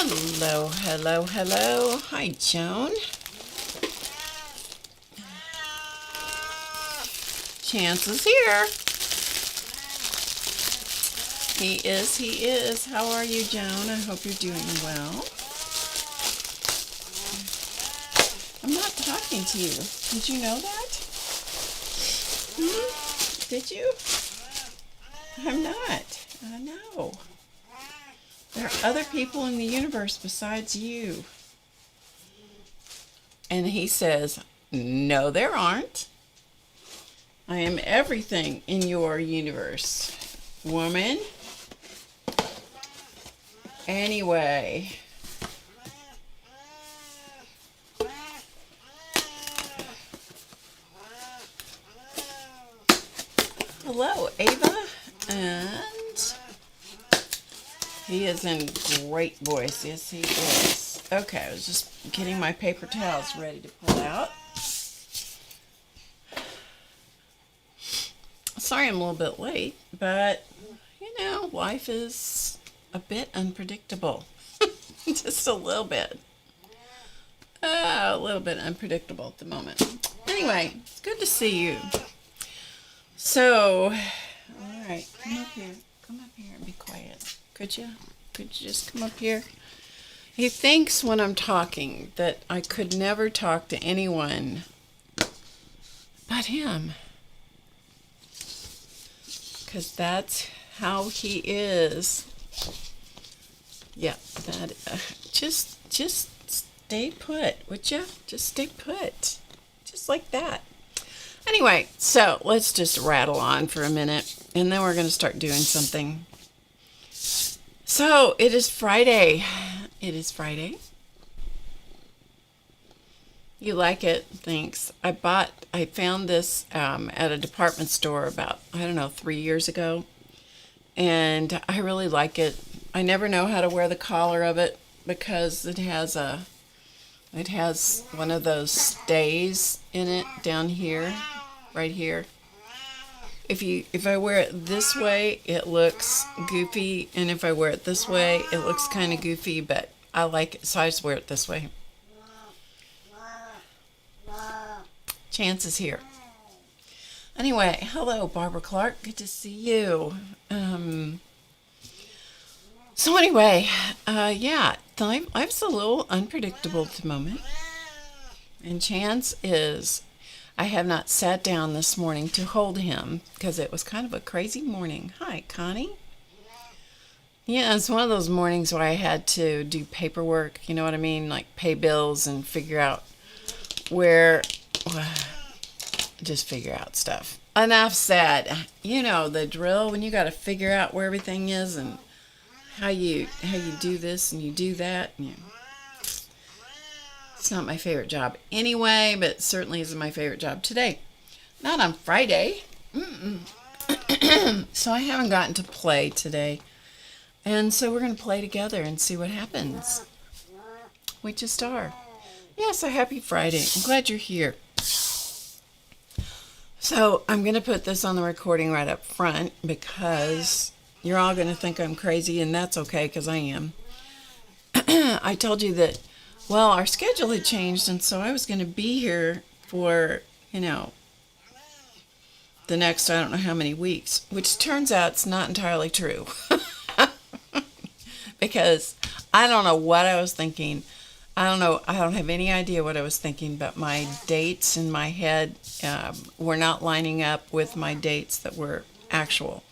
Hello, hello, hello. Hi, Joan. Chance is here. He is, he is. How are you, Joan? I hope you're doing well. I'm not talking to you. Did you know that? Did you? I'm not. I know. There are other people in the universe besides you. And he says, no, there aren't. I am everything in your universe, woman. Anyway. Hello, Ava. And he is in great voice. Yes, he is. Okay, I was just getting my paper towels ready to pull out. Sorry I'm a little bit late, but, you know, life is a bit unpredictable. Just a little bit. A little bit unpredictable at the moment. Anyway, it's good to see you. So, all right, come up here. Come up here and be quiet. Could you? Could you just come up here? He thinks when I'm talking that I could never talk to anyone but him. Because that's how he is. Yeah, that. Just stay put, would you? Just stay put, just like that. Anyway, so let's just rattle on for a minute, and then we're going to start doing something. So it is Friday. It is Friday. You like it? Thanks. I found this at a department store about, I don't know, 3 years ago. And I really like it. I never know how to wear the collar of it because it has one of those stays in it down here, right here. If I wear it this way, it looks goofy. And if I wear it this way, it looks kind of goofy, but I like it, so I just wear it this way. Chance is here. Anyway, hello, Barbara Clark. Good to see you. So anyway, yeah, life's a little unpredictable at the moment. And Chance is, I have not sat down this morning to hold him because it was kind of a crazy morning. Hi, Connie. Yeah, it's one of those mornings where I had to do paperwork, you know what I mean? Like pay bills and figure out just figure out stuff. Enough said. You know the drill when you got to figure out where everything is and how you do this and you do that. It's not my favorite job anyway, but it certainly isn't my favorite job today. Not on Friday. So I haven't gotten to play today. And so we're going to play together and see what happens. We just are. Yes, a happy Friday. I'm glad you're here. So I'm going to put this on the recording right up front because you're all going to think I'm crazy, and that's okay because I am. I told you that, well, our schedule had changed, and so I was going to be here for, the next I don't know how many weeks, which turns out it's not entirely true. Because I don't know what I was thinking. I don't know. I don't have any idea what I was thinking, but my dates in my head were not lining up with my dates that were actual.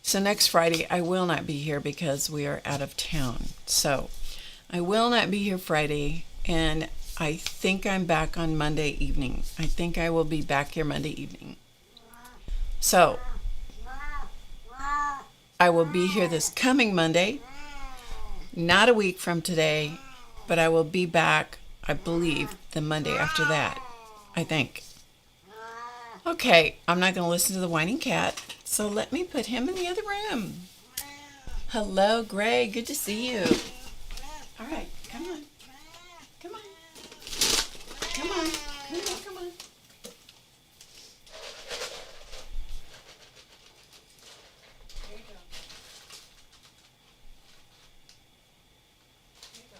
So next Friday, I will not be here because we are out of town. So I will not be here Friday, and I think I'm back on Monday evening. I think I will be back here Monday evening. So I will be here this coming Monday. Not a week from today, but I will be back, I believe, the Monday after that, I think. Okay, I'm not going to listen to the whining cat, so let me put him in the other room. Hello, Greg. Good to see you. All right, come on. Come on. Come on. Come on, come on. There you go. There you go.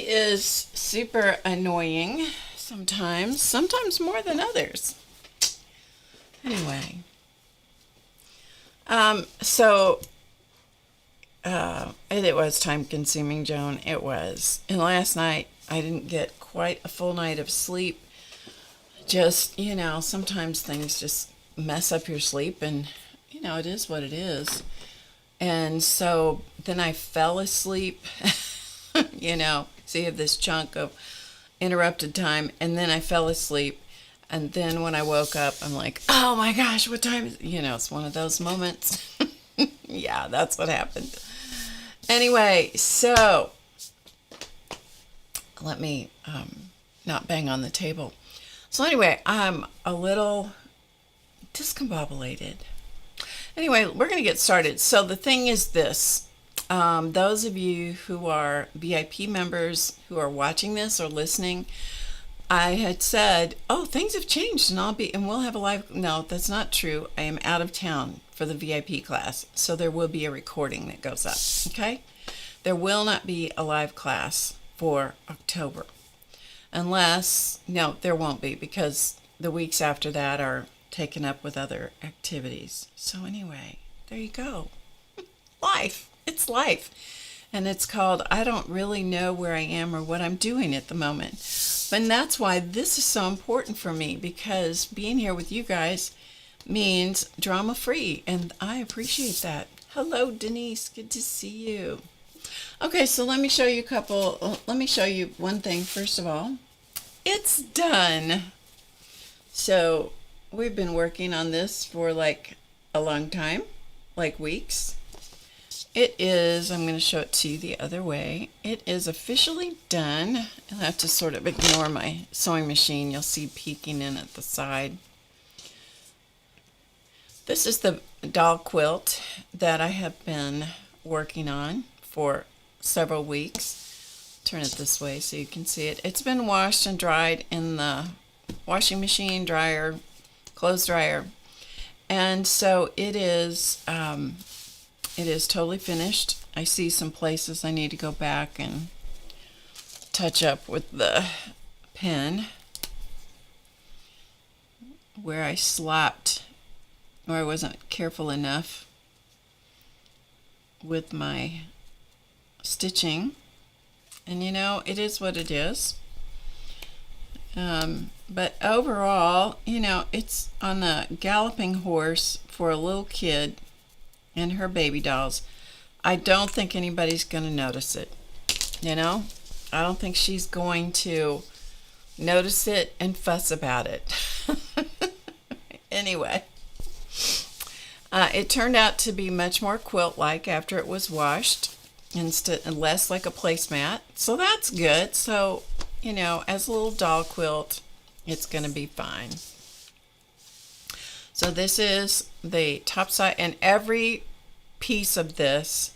is super annoying sometimes more than others. Anyway, it was time consuming, Joan. It was. And last night I didn't get quite a full night of sleep. Just, sometimes things just mess up your sleep, and, it is what it is. And so then I fell asleep, so you have this chunk of interrupted time, and then I fell asleep. And then when I woke up, I'm like, oh my gosh, what time is it? It's one of those moments. Yeah, that's what happened. Anyway, so let me not bang on the table. So anyway, I'm a little discombobulated. Anyway, we're going to get started. So the thing is this. Those of you who are VIP members who are watching this or listening, I had said, oh, things have changed and we'll have a live. No, that's not true. I am out of town for the VIP class. So there will be a recording that goes up. Okay. There will not be a live class for October. No, there won't be, because the weeks after that are taken up with other activities. So anyway, there you go. Life. It's life. And it's called, I don't really know where I am or what I'm doing at the moment. And that's why this is so important for me, because being here with you guys means drama free. And I appreciate that. Hello, Denise. Good to see you. Okay, so let me show you one thing first of all. It's done. So we've been working on this for like a long time, like weeks. It is, I'm going to show it to you the other way. It is officially done. I'll have to sort of ignore my sewing machine. You'll see peeking in at the side. This is the doll quilt that I have been working on for several weeks. Turn it this way so you can see it. It's been washed and dried in the washing machine, dryer, clothes dryer, and so it is totally finished. I see some places I need to go back and touch up with the pen where I slapped, or I wasn't careful enough with my stitching. And it is what it is. But overall, it's on a galloping horse for a little kid and her baby dolls. I don't think anybody's going to notice it. I don't think she's going to notice it and fuss about it. Anyway, it turned out to be much more quilt-like after it was washed, and less like a placemat. So that's good. So, as a little doll quilt, it's going to be fine. So this is the top side, and every piece of this,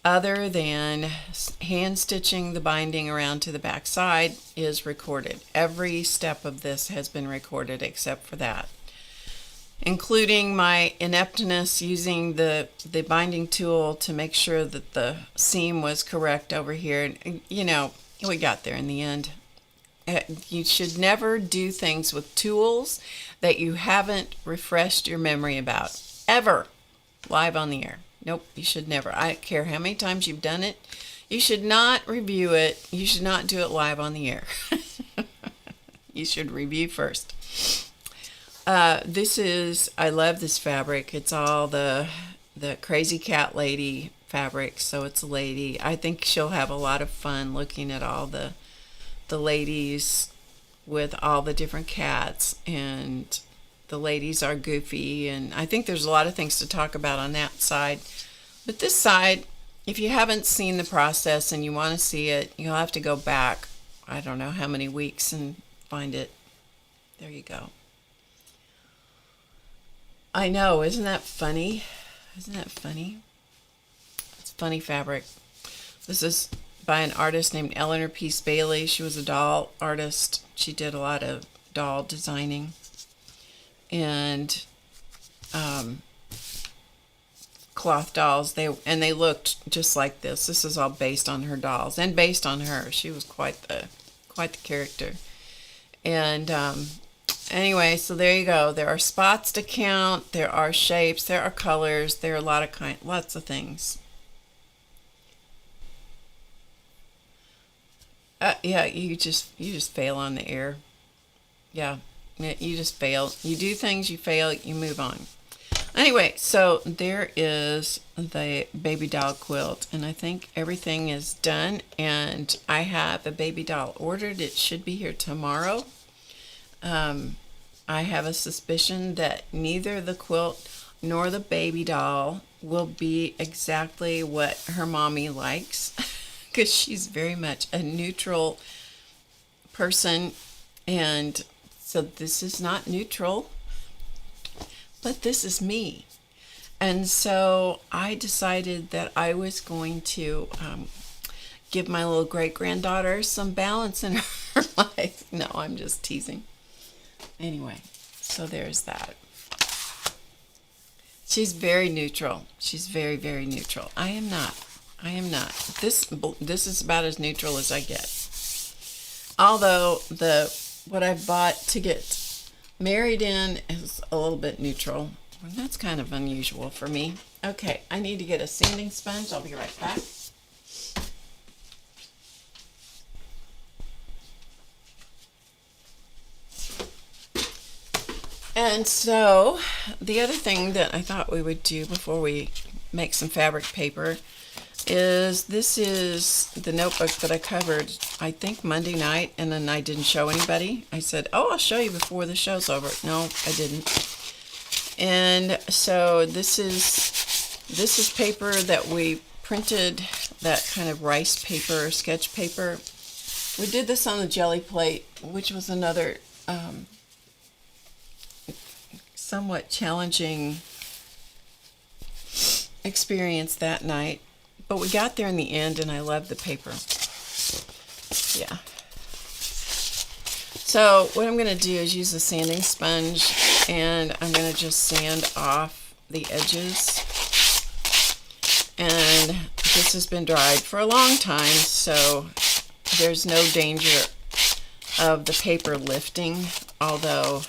other than hand stitching the binding around to the back side, is recorded. Every step of this has been recorded except for that, including my ineptness using the binding tool to make sure that the seam was correct over here. And, we got there in the end. You should never do things with tools that you haven't refreshed your memory about, ever, live on the air. Nope, you should never. I don't care how many times you've done it. You should not review it. You should not do it live on the air. You should review first. I love this fabric. It's all the Crazy Cat Lady fabric, so it's a lady. I think she'll have a lot of fun looking at all the ladies with all the different cats, and the ladies are goofy, and I think there's a lot of things to talk about on that side. But this side, if you haven't seen the process and you want to see it, you'll have to go back, I don't know how many weeks, and find it. There you go. I know, isn't that funny? Isn't that funny? It's funny fabric. This is by an artist named Eleanor Peace Bailey. She was a doll artist. She did a lot of doll designing and cloth dolls. They looked just like this. This is all based on her dolls and based on her. She was quite the character. And anyway, so there you go. There are spots to count. There are shapes. There are colors. There are lots of things. Yeah, you just fail on the air. Yeah, you just fail. You do things, you fail, you move on. Anyway, so there is the baby doll quilt, and I think everything is done, and I have a baby doll ordered. It should be here tomorrow. I have a suspicion that neither the quilt nor the baby doll will be exactly what her mommy likes, because she's very much a neutral person, and so this is not neutral, but this is me. And so I decided that I was going to give my little great-granddaughter some balance in her life. No, I'm just teasing. Anyway, so there's that. She's very neutral. She's very, very neutral. I am not. This is about as neutral as I get. Although what I've bought to get married in is a little bit neutral. And that's kind of unusual for me. Okay, I need to get a sanding sponge. I'll be right back. And so the other thing that I thought we would do before we make some fabric paper is this is the notebook that I covered, I think, Monday night, and then I didn't show anybody. I said, oh, I'll show you before the show's over. No, I didn't. And so this is paper that we printed, that kind of rice paper, sketch paper. We did this on the jelly plate, which was another somewhat challenging experience that night. But we got there in the end, and I love the paper. Yeah. So what I'm going to do is use a sanding sponge, and I'm going to just sand off the edges. And this has been dried for a long time, so there's no danger of the paper lifting, although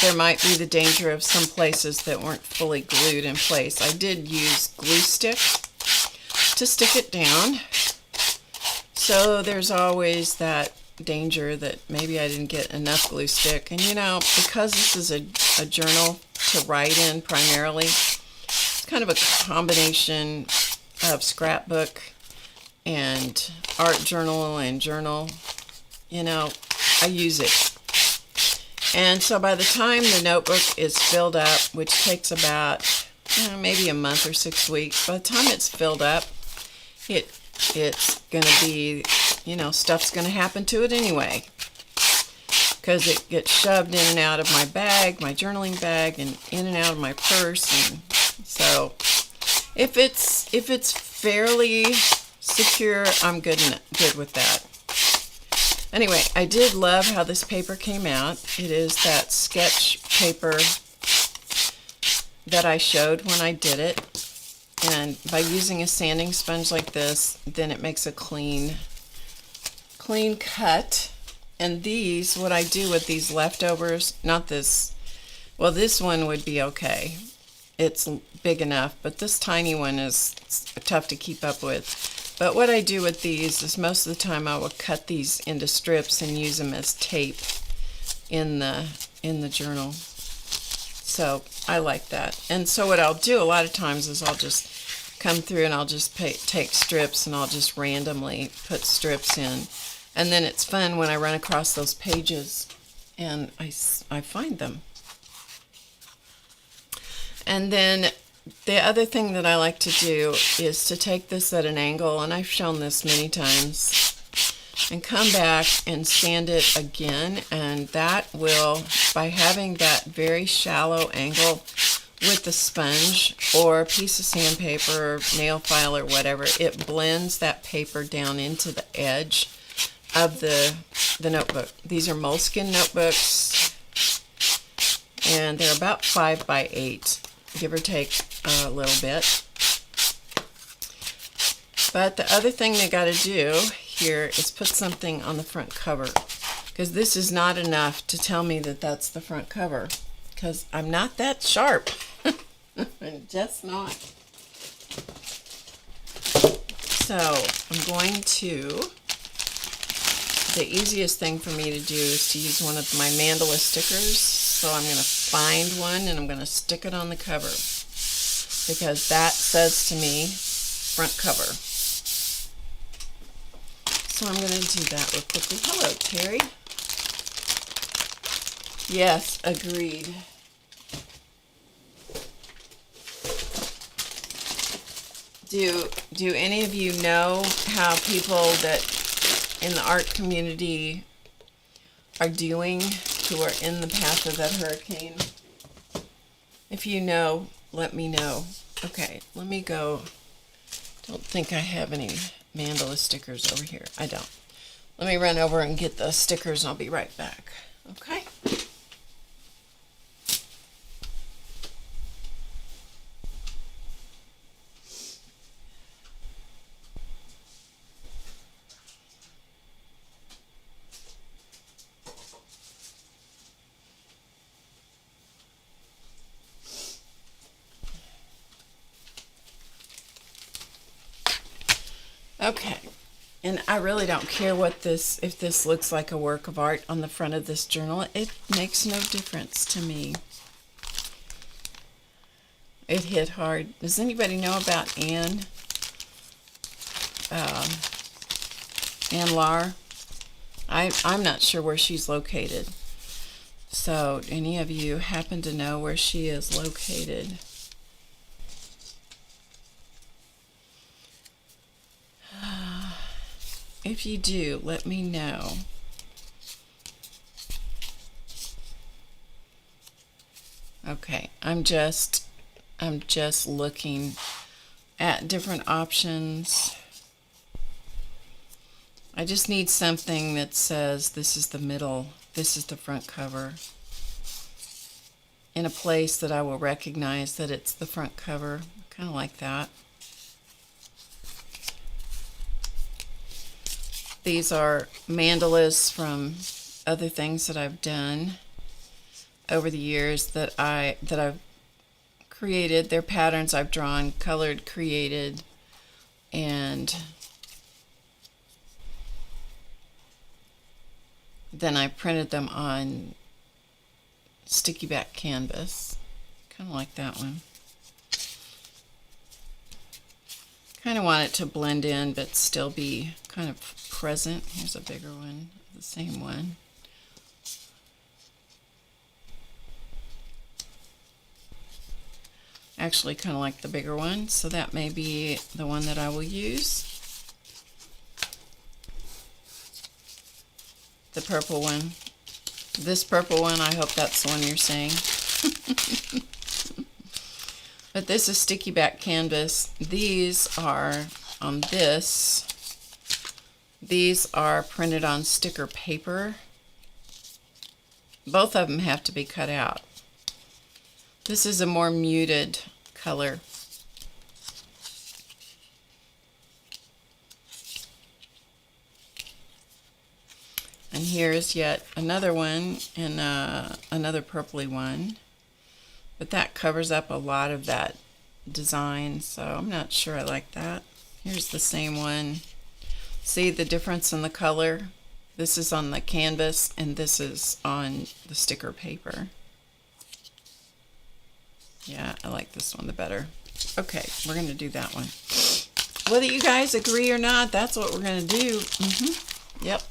there might be the danger of some places that weren't fully glued in place. I did use glue stick to stick it down, so there's always that danger that maybe I didn't get enough glue stick. And you know, because this is a journal to write in primarily, it's kind of a combination of scrapbook and art journal and journal. You know, I use it. And so by the time the notebook is filled up, which takes about maybe a month or 6 weeks, by the time it's filled up, it's going to be, you know, stuff's going to happen to it anyway, because it gets shoved in and out of my bag, my journaling bag, and in and out of my purse. And so if it's fairly secure, I'm good with that. Anyway, I did love how this paper came out. It is that sketch paper that I showed when I did it. And by using a sanding sponge like this, then it makes a clean cut. And these, what I do with these leftovers, not this, well, this one would be okay. It's big enough, but this tiny one is tough to keep up with. But what I do with these is most of the time I will cut these into strips and use them as tape in the journal. So I like that. And so what I'll do a lot of times is I'll just come through and I'll just take strips and I'll just randomly put strips in. And then it's fun when I run across those pages and I find them. And then the other thing that I like to do is to take this at an angle, and I've shown this many times, and come back and sand it again, and that will, by having that very shallow angle with the sponge or a piece of sandpaper or nail file or whatever, it blends that paper down into the edge of the notebook. These are moleskin notebooks, and they're about 5 by 8. give or take a little bit. But the other thing they got to do here is put something on the front cover, because this is not enough to tell me that that's the front cover, because I'm not that sharp. I'm just not. So I'm going to, the easiest thing for me to do is to use one of my mandala stickers. So I'm going to find one and I'm going to stick it on the cover, because that says to me front cover. So I'm going to do that real quickly. Hello, Terry. Yes, agreed. Do any of you know how people that in the art community are doing who are in the path of that hurricane? If you know, let me know. Okay, let me go. Don't think I have any mandala stickers over here. I don't. Let me run over and get the stickers and I'll be right back. Okay? Okay, and I really don't care what this, if this looks like a work of art on the front of this journal. It makes no difference to me. It hit hard. Does anybody know about Ann Lar? I'm not sure where she's located. So, any of you happen to know where she is located? If you do, let me know. Okay, I'm just looking at different options. I just need something that says this is the middle, this is the front cover, in a place that I will recognize that it's the front cover, kind of like that. These are mandalas from other things that I've done over the years that I've created. They're patterns I've drawn, colored, created, and then I printed them on sticky back canvas, kind of like that one. Kind of want it to blend in but still be kind of present. Here's a bigger one, the same one. Actually kind of like the bigger one, so that may be the one that I will use. The purple one. This purple one, I hope that's the one you're saying. But this is sticky back canvas. These are on this. These are printed on sticker paper. Both of them have to be cut out. This is a more muted color. And here's yet another one, and another purpley one. But that covers up a lot of that design, so I'm not sure I like that. Here's the same one. See the difference in the color? This is on the canvas and this is on the sticker paper. Yeah, I like this one the better. Okay, we're going to do that one. Whether you guys agree or not, that's what we're going to do. Yep.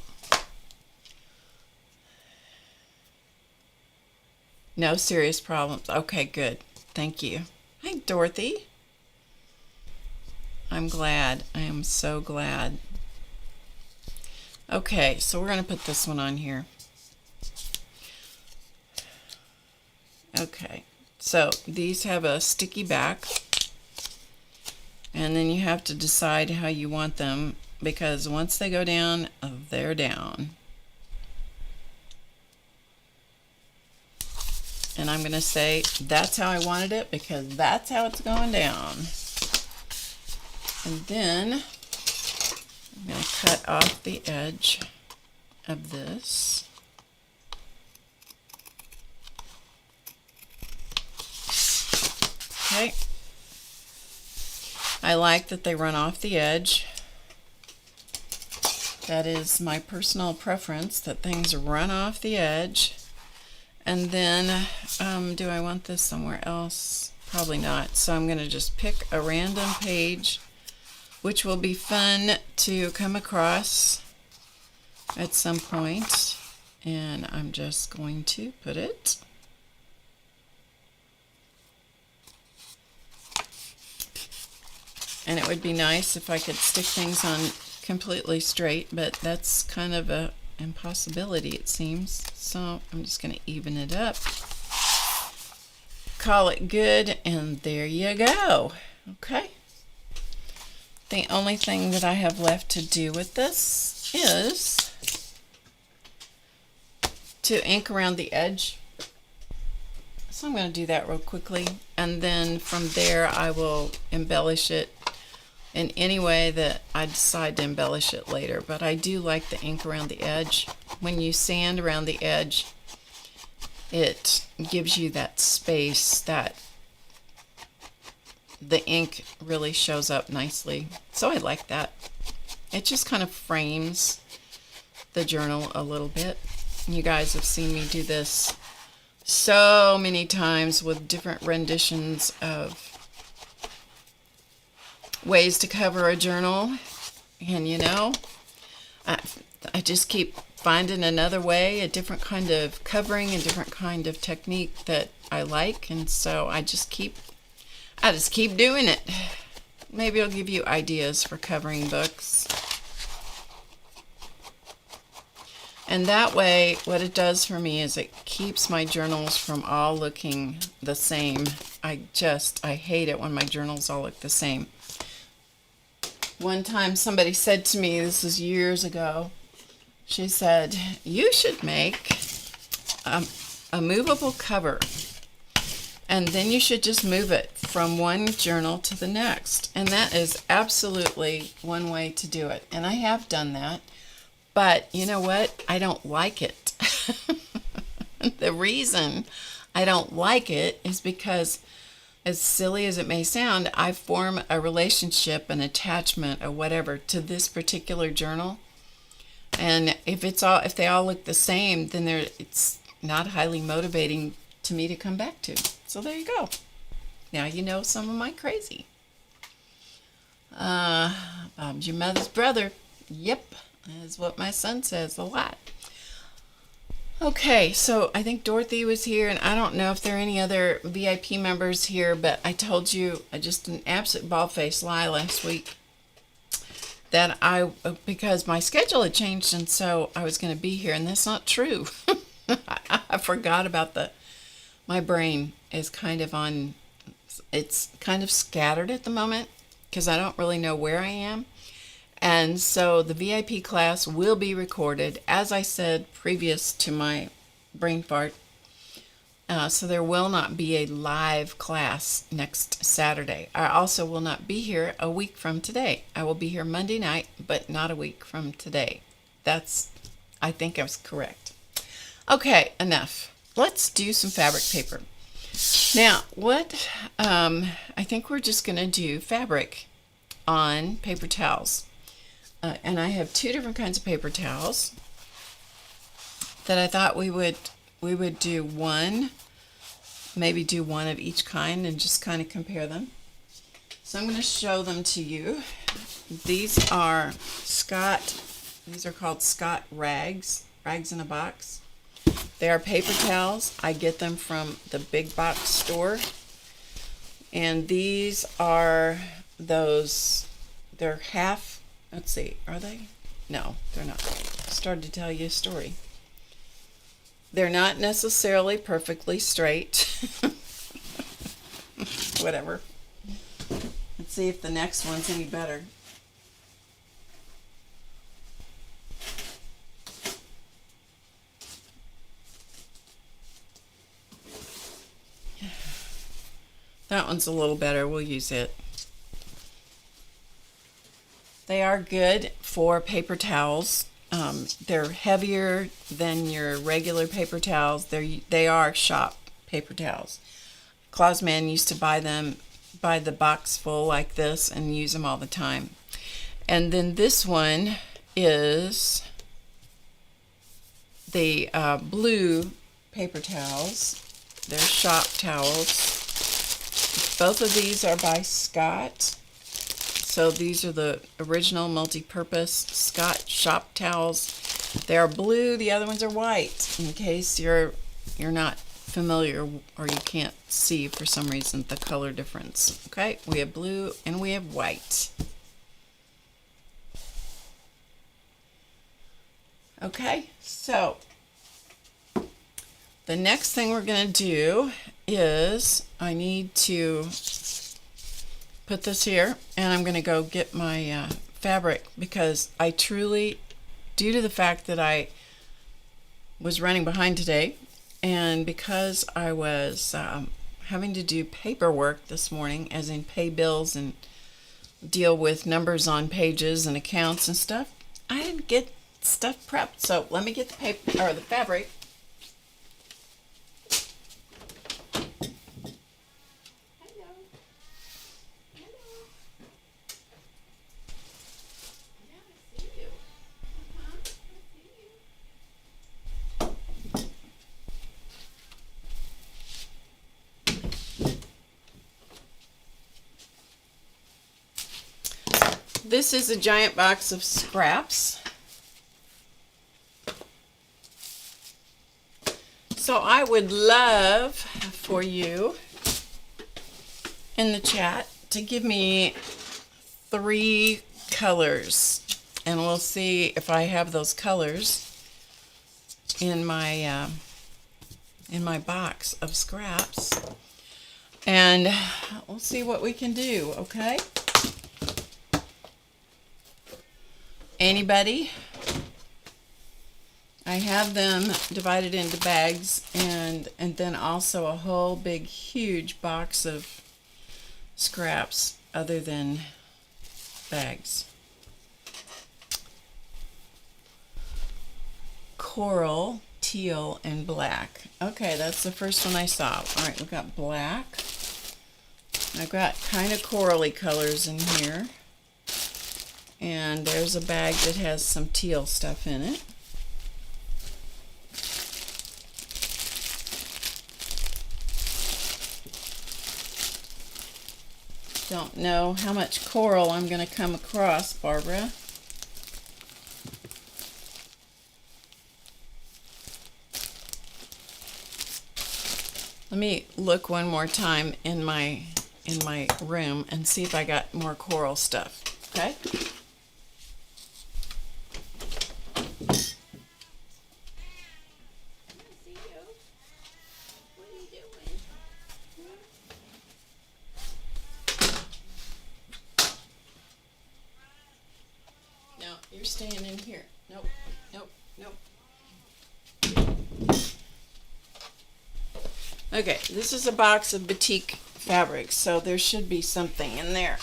No serious problems. Okay, good. Thank you. Hi, Dorothy. I'm glad. I am so glad. Okay, so we're going to put this one on here. Okay, so these have a sticky back. And then you have to decide how you want them, because once they go down, they're down. and I'm going to say that's how I wanted it because that's how it's going down. And then I'm going to cut off the edge of this. Okay. I like that they run off the edge. That is my personal preference, that things run off the edge. And then, do I want this somewhere else? Probably not. So I'm going to just pick a random page, which will be fun to come across at some point. And I'm just going to put it. And it would be nice if I could stick things on completely straight, but that's kind of a impossibility, it seems. So I'm just going to even it up, call it good, and there you go. Okay. The only thing that I have left to do with this is to ink around the edge. So I'm going to do that real quickly, and then from there I will embellish it in any way that I decide to embellish it later. But I do like the ink around the edge. When you sand around the edge, it gives you that space that the ink really shows up nicely. So I like that. It just kind of frames the journal a little bit. You guys have seen me do this so many times with different renditions of ways to cover a journal, and you know, I just keep finding another way, a different kind of covering, a different kind of technique that I like, and so I just keep doing it. Maybe it'll give you ideas for covering books. And that way, what it does for me is it keeps my journals from all looking the same. I hate it when my journals all look the same. One time somebody said to me, this was years ago, she said, you should make a movable cover, and then you should just move it from one journal to the next. And that is absolutely one way to do it. And I have done that, but you know what? I don't like it. The reason I don't like it is because, as silly as it may sound, I form a relationship, an attachment, or whatever to this particular journal. And if they all look the same, then it's not highly motivating to me to come back to. So there you go. Now you know some of my crazy. Bob's your mother's brother. Yep, that's what my son says a lot. Okay, so I think Dorothy was here, and I don't know if there are any other VIP members here, but I told you just an absolute bald-faced lie last week that because my schedule had changed, and so I was going to be here, and that's not true. I forgot about my brain is kind of it's kind of scattered at the moment because I don't really know where I am. And so the VIP class will be recorded, as I said previous to my brain fart. So there will not be a live class next Saturday. I also will not be here a week from today. I will be here Monday night, but not a week from today. I think I was correct. Okay, enough. Let's do some fabric paper. Now, I think we're just going to do fabric on paper towels. And I have two different kinds of paper towels that I thought we would do maybe do one of each kind and just kind of compare them. So I'm going to show them to you. These are called Scott rags in a box. They are paper towels. I get them from the big box store. And these are they're half. Let's see, are they? No, they're not. I started to tell you a story. They're not necessarily perfectly straight. Whatever. Let's see if the next one's any better. That one's a little better. We'll use it. They are good for paper towels. They're heavier than your regular paper towels. They are shop paper towels. Clausman used to buy the box full like this and use them all the time. And then this one is the blue paper towels. They're shop towels. Both of these are by Scott. So these are the original multi-purpose Scott shop towels. They are blue. The other ones are white. In case you're not familiar or you can't see for some reason the color difference. Okay, we have blue and we have white. Okay, so the next thing we're going to do is I need to put this here, and I'm going to go get my fabric, because I truly, due to the fact that I was running behind today, and because I was having to do paperwork this morning, as in pay bills and deal with numbers on pages and accounts and stuff, I didn't get stuff prepped. So let me get the paper or the fabric. This is a giant box of scraps. So I would love for you in the chat to give me 3 colors, and we'll see if I have those colors in my box of scraps, and we'll see what we can do. Okay? Anybody? I have them divided into bags, and then also a whole big huge box of scraps other than bags. Coral, teal, and black. Okay, that's the first one I saw. All right, we've got black. I've got kind of corally colors in here. And there's a bag that has some teal stuff in it. Don't know how much coral I'm going to come across, Barbara. Let me look one more time in my room and see if I got more coral stuff. Okay? No, you're staying in here. Nope, nope, nope. Okay, this is a box of batik fabrics, so there should be something in there.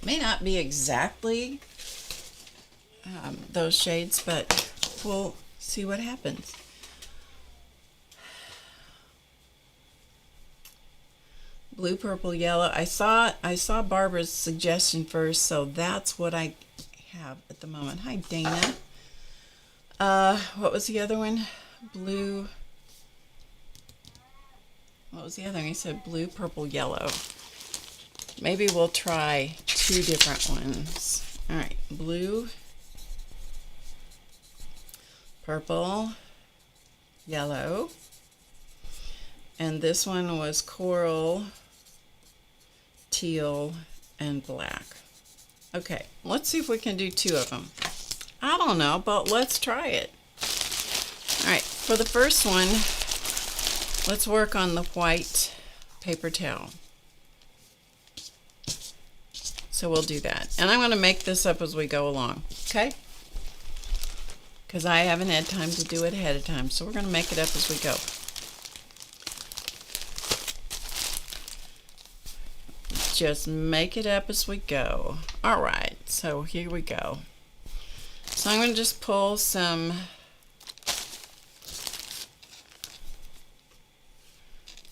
May not be exactly those shades, but we'll see what happens. Blue, purple, yellow. I saw Barbara's suggestion first, so that's what I have at the moment. Hi, Dana. What was the other one? Blue. What was the other one? He said blue, purple, yellow. Maybe we'll try 2 different ones. All right, blue, purple, yellow, and this one was coral, teal, and black. Okay, let's see if we can do 2 of them. I don't know, but let's try it. All right, for the first one, let's work on the white paper towel. So we'll do that. And I'm going to make this up as we go along, okay? Because I haven't had time to do it ahead of time. So we're going to make it up as we go. just make it up as we go. All right, so here we go. So I'm going to just pull some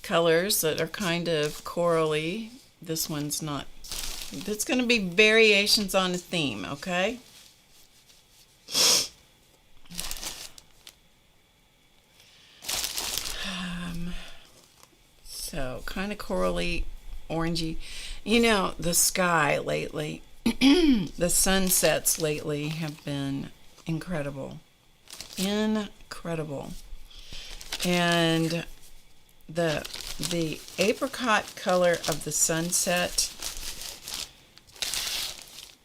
colors that are kind of corally. This one's not. It's going to be variations on a theme, okay? So kind of corally, orangey. You know, the sky lately, the sunsets lately have been incredible. Incredible. And the apricot color of the sunset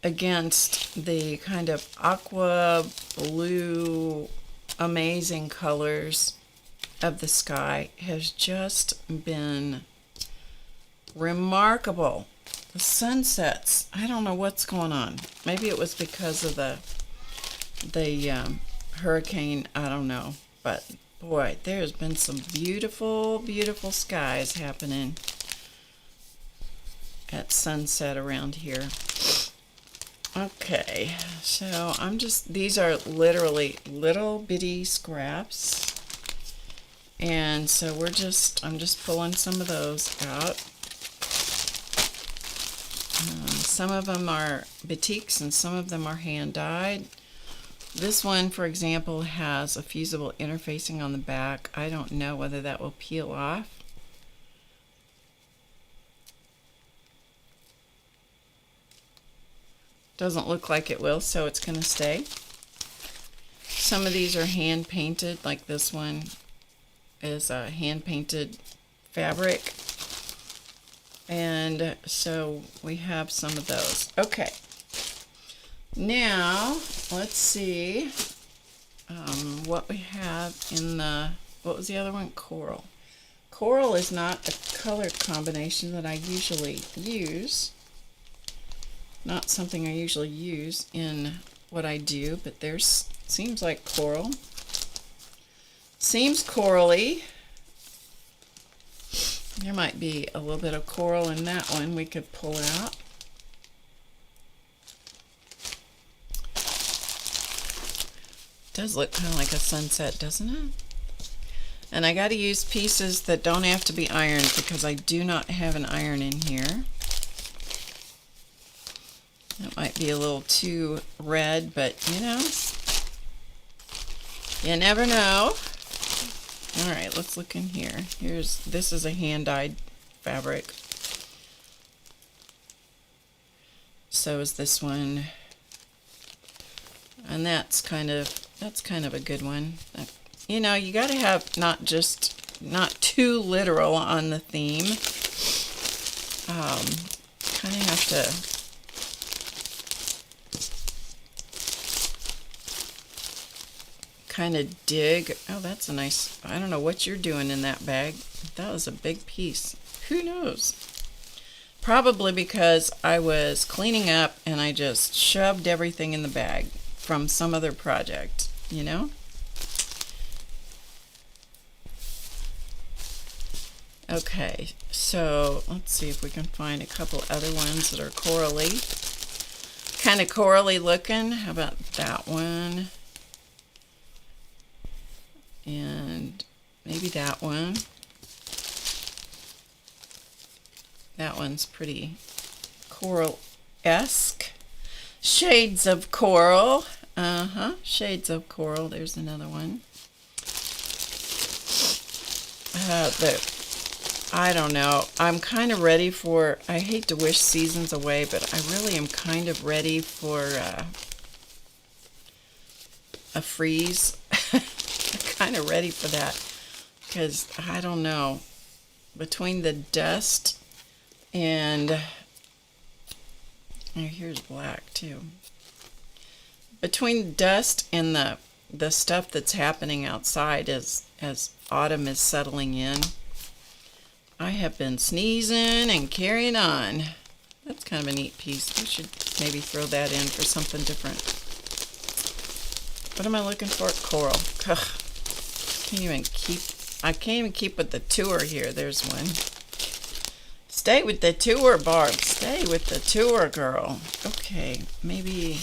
against the kind of aqua blue amazing colors of the sky has just been remarkable. The sunsets, I don't know what's going on. Maybe it was because of the hurricane, I don't know. But boy, there's been some beautiful, beautiful skies happening at sunset around here. Okay, so these are literally little bitty scraps. And so I'm just pulling some of those out. Some of them are batiks and some of them are hand dyed. This one, for example, has a fusible interfacing on the back. I don't know whether that will peel off. Doesn't look like it will, so it's going to stay. Some of these are hand painted, like this one is a hand painted fabric, and so we have some of those. Okay, now let's see what we have in what was the other one? Coral. Coral is not a color combination that I usually use, not something I usually use in what I do, but seems like coral. Seems corally. There might be a little bit of coral in that one we could pull out. Does look kind of like a sunset, doesn't it? And I got to use pieces that don't have to be ironed because I do not have an iron in here. That might be a little too red, but you know, you never know. All right, let's look in here. This is a hand-dyed fabric. So is this one. And that's kind of a good one. You know, you got to have not too literal on the theme. Kind of have to kind of dig. Oh, that's a nice, I don't know what you're doing in that bag. That was a big piece. Who knows? Probably because I was cleaning up and I just shoved everything in the bag from some other project, you know? Okay, so let's see if we can find a couple other ones that are corally. Kind of corally looking. How about that one? And maybe that one. That one's pretty coral-esque. Shades of coral. Shades of coral. There's another one. I don't know. I'm kind of ready for, I hate to wish seasons away, but I really am kind of ready for a freeze. Kind of ready for that because I don't know, between the dust and here's black too, between dust and the stuff that's happening outside as autumn is settling in, I have been sneezing and carrying on. That's kind of a neat piece. We should maybe throw that in for something different. What am I looking for? Coral. Ugh. I can't even keep with the tour here. There's one. Stay with the tour, Barb. Stay with the tour, girl. Okay, maybe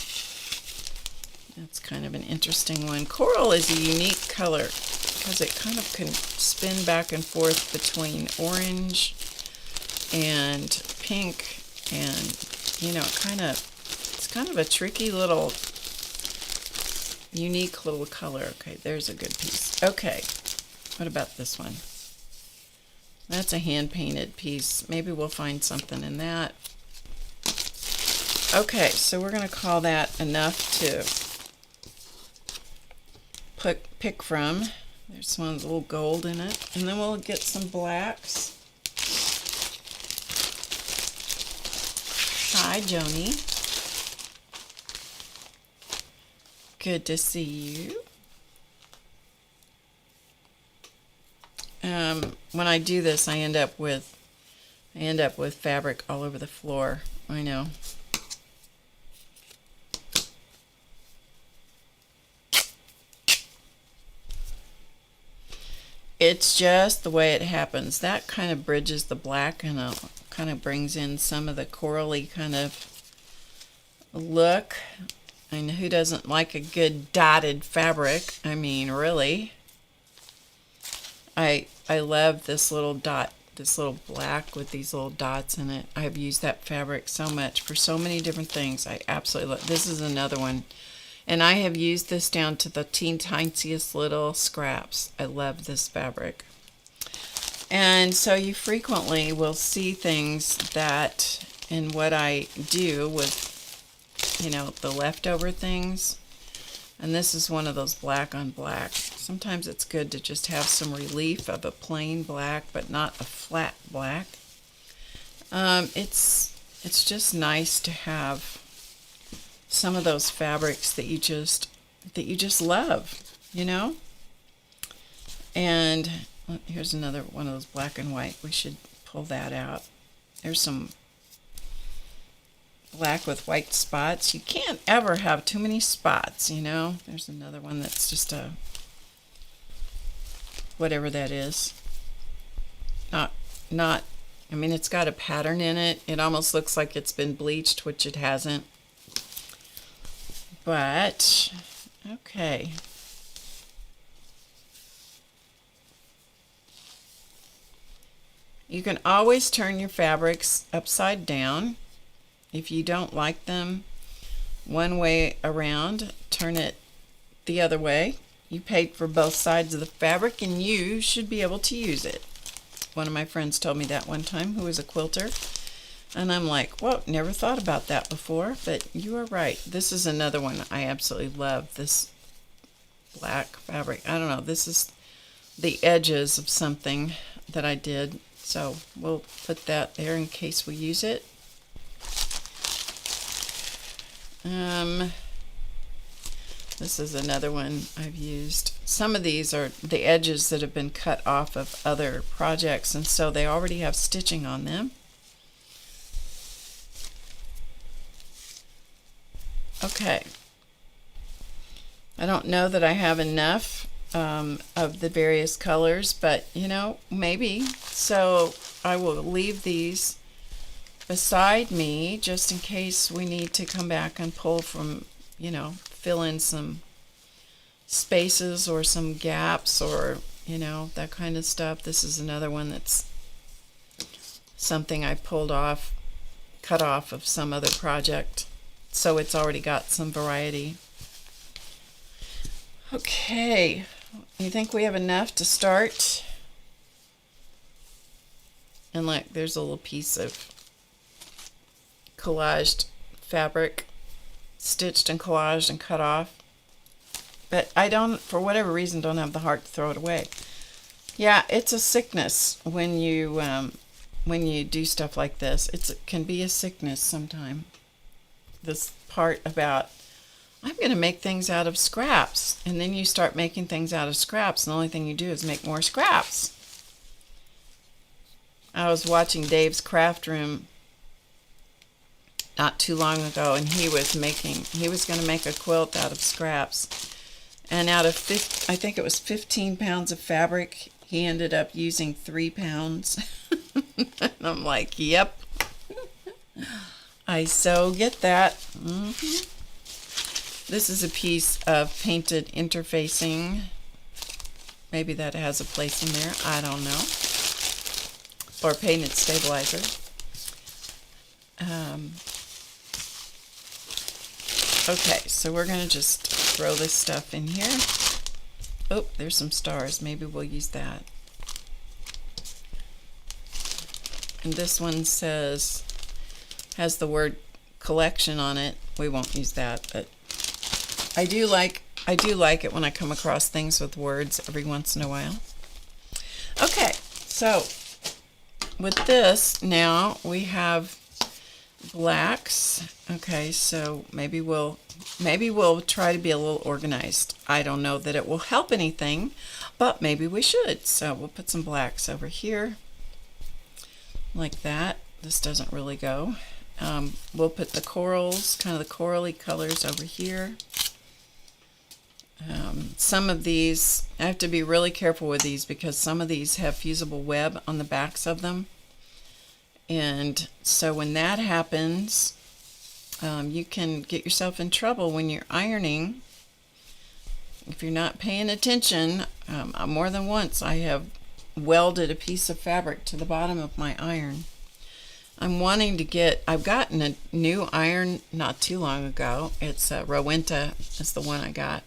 that's kind of an interesting one. Coral is a unique color because it kind of can spin back and forth between orange and pink, and you know, it's kind of a tricky little, unique little color. Okay, there's a good piece. Okay, what about this one? That's a hand-painted piece. Maybe we'll find something in that. Okay, so we're going to call that enough to pick from. There's one with a little gold in it. And then we'll get some blacks. Hi, Joni. Good to see you. When I do this, I end up with fabric all over the floor. I know. It's just the way it happens. That kind of bridges the black and kind of brings in some of the corally kind of look. And who doesn't like a good dotted fabric? I mean, really. I love this little dot, this little black with these little dots in it. I've used that fabric so much for so many different things. I absolutely love. This is another one. And I have used this down to the tiniest little scraps. I love this fabric. And so you frequently will see things that, in what I do with, you know, the leftover things. And this is one of those black on black. Sometimes it's good to just have some relief of a plain black, but not a flat black. It's just nice to have some of those fabrics that you just love, you know. And here's another one of those black and white. We should pull that out. There's some black with white spots. You can't ever have too many spots, you know. There's another one that's just a whatever that is. Not I mean, it's got a pattern in it. It almost looks like it's been bleached, which it hasn't. But okay. You can always turn your fabrics upside down. If you don't like them one way around, turn it the other way. You paid for both sides of the fabric and you should be able to use it. One of my friends told me that one time, who was a quilter. And I'm like, whoa, never thought about that before, but you are right. This is another one I absolutely love, this black fabric. I don't know, this is the edges of something that I did. So we'll put that there in case we use it. This is another one I've used. Some of these are the edges that have been cut off of other projects, and so they already have stitching on them. Okay. I don't know that I have enough of the various colors, but you know, maybe. So I will leave these beside me just in case we need to come back and pull from, you know, fill in some spaces or some gaps or, you know, that kind of stuff. This is another one that's something I pulled off, cut off of some other project. So it's already got some variety. Okay, you think we have enough to start? And like, there's a little piece of collaged fabric, stitched and collaged and cut off. But I don't, for whatever reason, don't have the heart to throw it away. Yeah, it's a sickness when you do stuff like this. It can be a sickness sometime. This part about, I'm going to make things out of scraps. And then you start making things out of scraps, and the only thing you do is make more scraps. I was watching Dave's Craft Room not too long ago, and he was going to make a quilt out of scraps. And out of, I think it was 15 pounds of fabric, he ended up using 3 pounds. And I'm like, yep. I so get that. This is a piece of painted interfacing. Maybe that has a place in there. I don't know. Or painted stabilizer. Okay, so we're going to just throw this stuff in here. Oh, there's some stars. Maybe we'll use that. And this one has the word collection on it. We won't use that, but I do like it when I come across things with words every once in a while. Okay, so with this now we have blacks. Okay, so maybe we'll try to be a little organized. I don't know that it will help anything, but maybe we should. So we'll put some blacks over here like that. This doesn't really go. We'll put the corals, kind of the corally colors over here. Some of these, I have to be really careful with these because some of these have fusible web on the backs of them. And so when that happens, you can get yourself in trouble when you're ironing. If you're not paying attention, more than once I have welded a piece of fabric to the bottom of my iron. I've gotten a new iron not too long ago. It's a Rowenta is the one I got.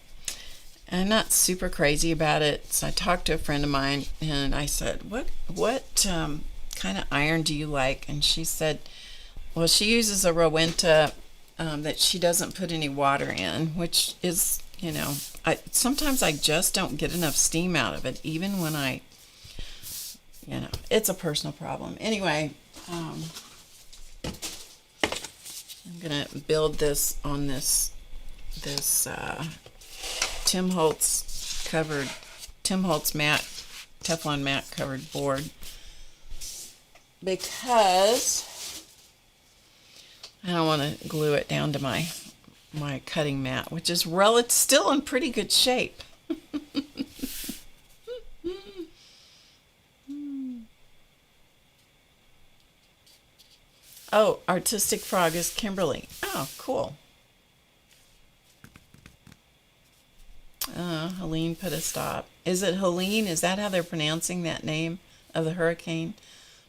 I'm not super crazy about it. So I talked to a friend of mine and I said, what kind of iron do you like? And she said, well, she uses a Rowenta that she doesn't put any water in, which is, sometimes I just don't get enough steam out of it, even when it's a personal problem. Anyway, I'm gonna build this on this Tim Holtz matte, Teflon matte covered board, because I don't want to glue it down to my cutting mat, which is still in pretty good shape. Oh, Artistic Frog is Kimberly. Oh, cool. Helene put a stop. Is it Helene? Is that how they're pronouncing that name of the hurricane?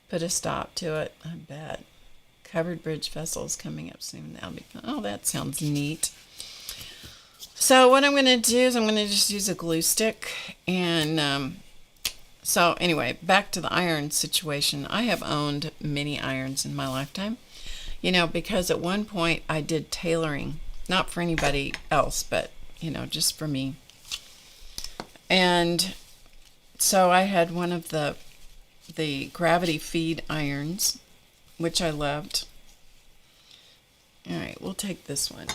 Put a stop to it, I bet. Covered bridge vessels coming up soon. Oh, that sounds neat. So what I'm going to do is I'm going to just use a glue stick. And so anyway, back to the iron situation. I have owned many irons in my lifetime, because at one point I did tailoring, not for anybody else, but just for me. And so I had one of the gravity feed irons, which I loved. All right, we'll take this one.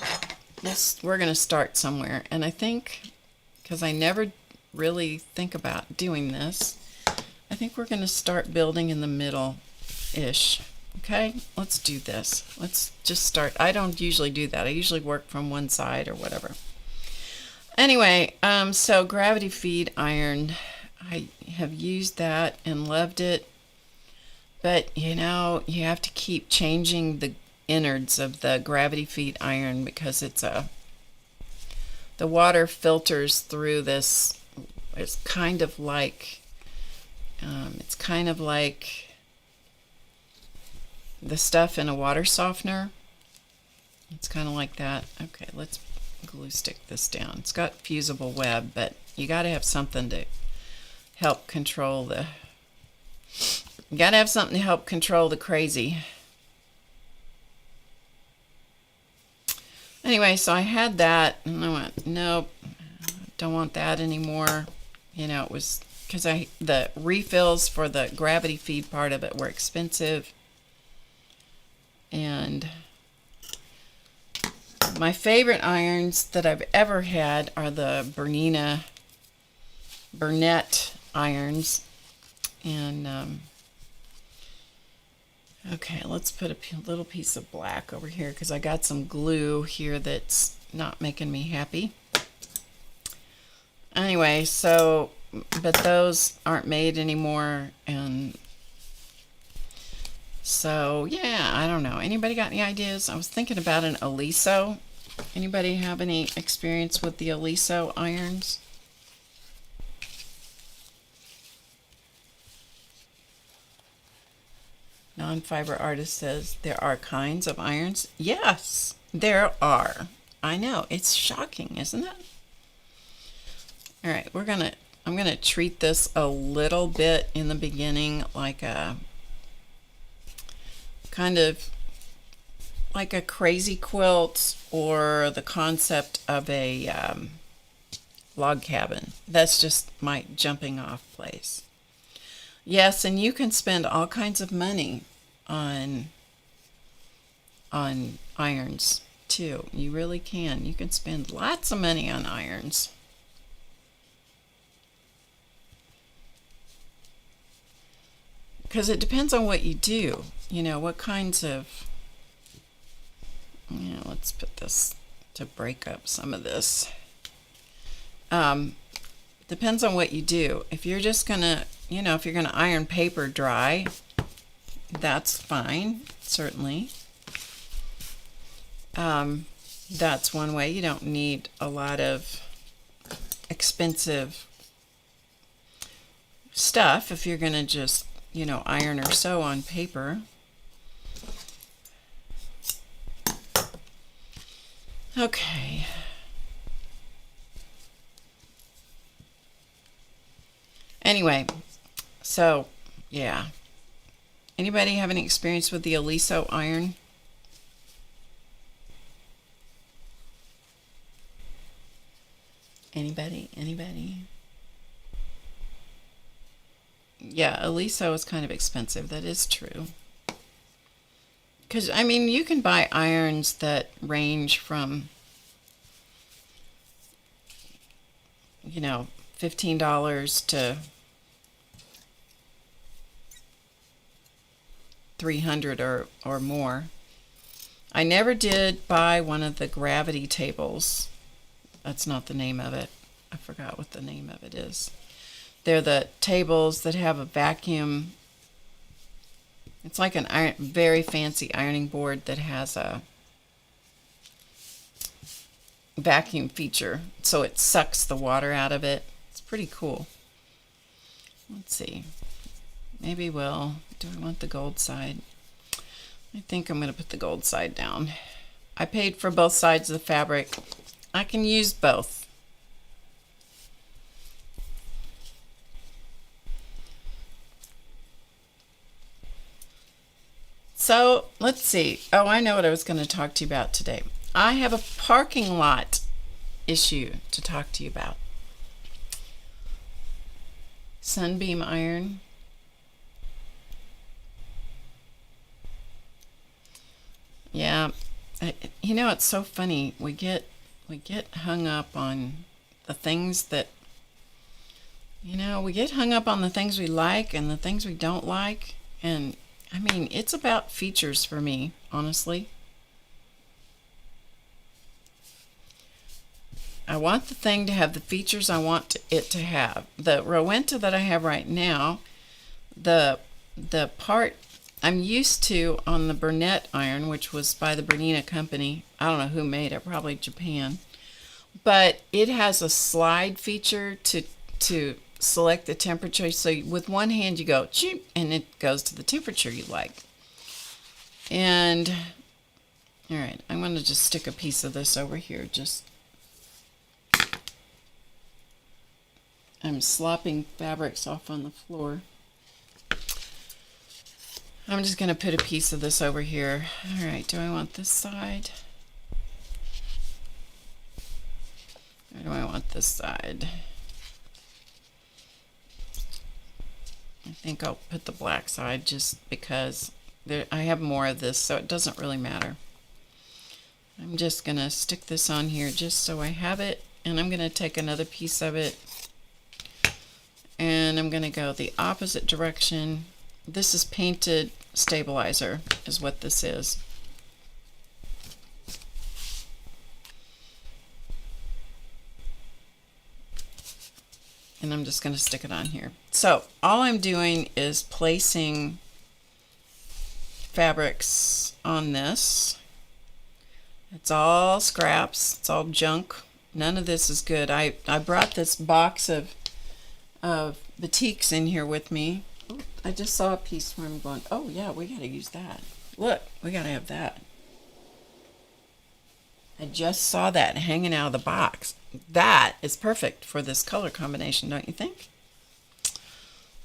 We're going to start somewhere. And I think, because I never really think about doing this, I think we're going to start building in the middle-ish. Okay, let's do this. Let's just start. I don't usually do that. I usually work from one side or whatever. Anyway, so gravity feed iron, I have used that and loved it. But, you have to keep changing the innards of the gravity feed iron because the water filters through this. It's kind of like the stuff in a water softener. It's kind of like that. Okay, let's glue stick this down. It's got fusible web, but you got to have something to help control the crazy. Anyway, so I had that and I went, nope, don't want that anymore. It was because the refills for the gravity feed part of it were expensive. And my favorite irons that I've ever had are the Burnett irons. And okay, let's put a little piece of black over here because I got some glue here that's not making me happy. Anyway, but those aren't made anymore, and So yeah, I don't know. Anybody got any ideas? I was thinking about an Aliso. Anybody have any experience with the Aliso irons? Non-fiber artist says there are kinds of irons. Yes, there are. I know, it's shocking, isn't it? All right, I'm gonna treat this a little bit in the beginning like a kind of like a crazy quilt or the concept of a log cabin. That's just my jumping off place. Yes, and you can spend all kinds of money on irons too. You really can. You can spend lots of money on irons. Because it depends on what you do. You know, what kinds of... Yeah, let's put this to break up some of this. Depends on what you do. If you're just gonna, you know, if you're gonna iron paper dry, that's fine, certainly. That's one way. You don't need a lot of expensive stuff if you're gonna just, you know, iron or sew on paper. Okay. Anyway, so yeah. Anybody have any experience with the Aliso iron? Anybody? Anybody? Yeah, Aliso is kind of expensive. That is true. Because, I mean, you can buy irons that range from, you know, $15 to $300 or more. I never did buy one of the gravity tables. That's not the name of it. I forgot what the name of it is. They're the tables that have a vacuum. It's like an very fancy ironing board that has a vacuum feature, so it sucks the water out of it. It's pretty cool. Let's see. Maybe do I want the gold side? I think I'm going to put the gold side down. I paid for both sides of the fabric. I can use both. So let's see. Oh, I know what I was going to talk to you about today. I have a parking lot issue to talk to you about. Sunbeam iron. Yeah, you know, it's so funny. We get hung up on the things that, you know, we get hung up on the things we like and the things we don't like. And I mean, it's about features for me, honestly. I want the thing to have the features I want it to have. The Rowenta that I have right now, the part I'm used to on the Burnett iron, which was by the Bernina company. I don't know who made it, probably Japan. But it has a slide feature to select the temperature. So with one hand you go, choop, and it goes to the temperature you like. And, all right, I'm going to just stick a piece of this over here. I'm slopping fabrics off on the floor. I'm just going to put a piece of this over here. All right, do I want this side? Or do I want this side? I think I'll put the black side just because I have more of this, so it doesn't really matter. I'm just going to stick this on here just so I have it, and I'm going to take another piece of it, and I'm going to go the opposite direction. This is painted stabilizer, is what this is. And I'm just going to stick it on here. So all I'm doing is placing fabrics on this. It's all scraps. It's all junk. None of this is good. I brought this box of batiks in here with me. Ooh, I just saw a piece where I'm going, oh yeah, we got to use that. Look, we got to have that. I just saw that hanging out of the box. That is perfect for this color combination, don't you think?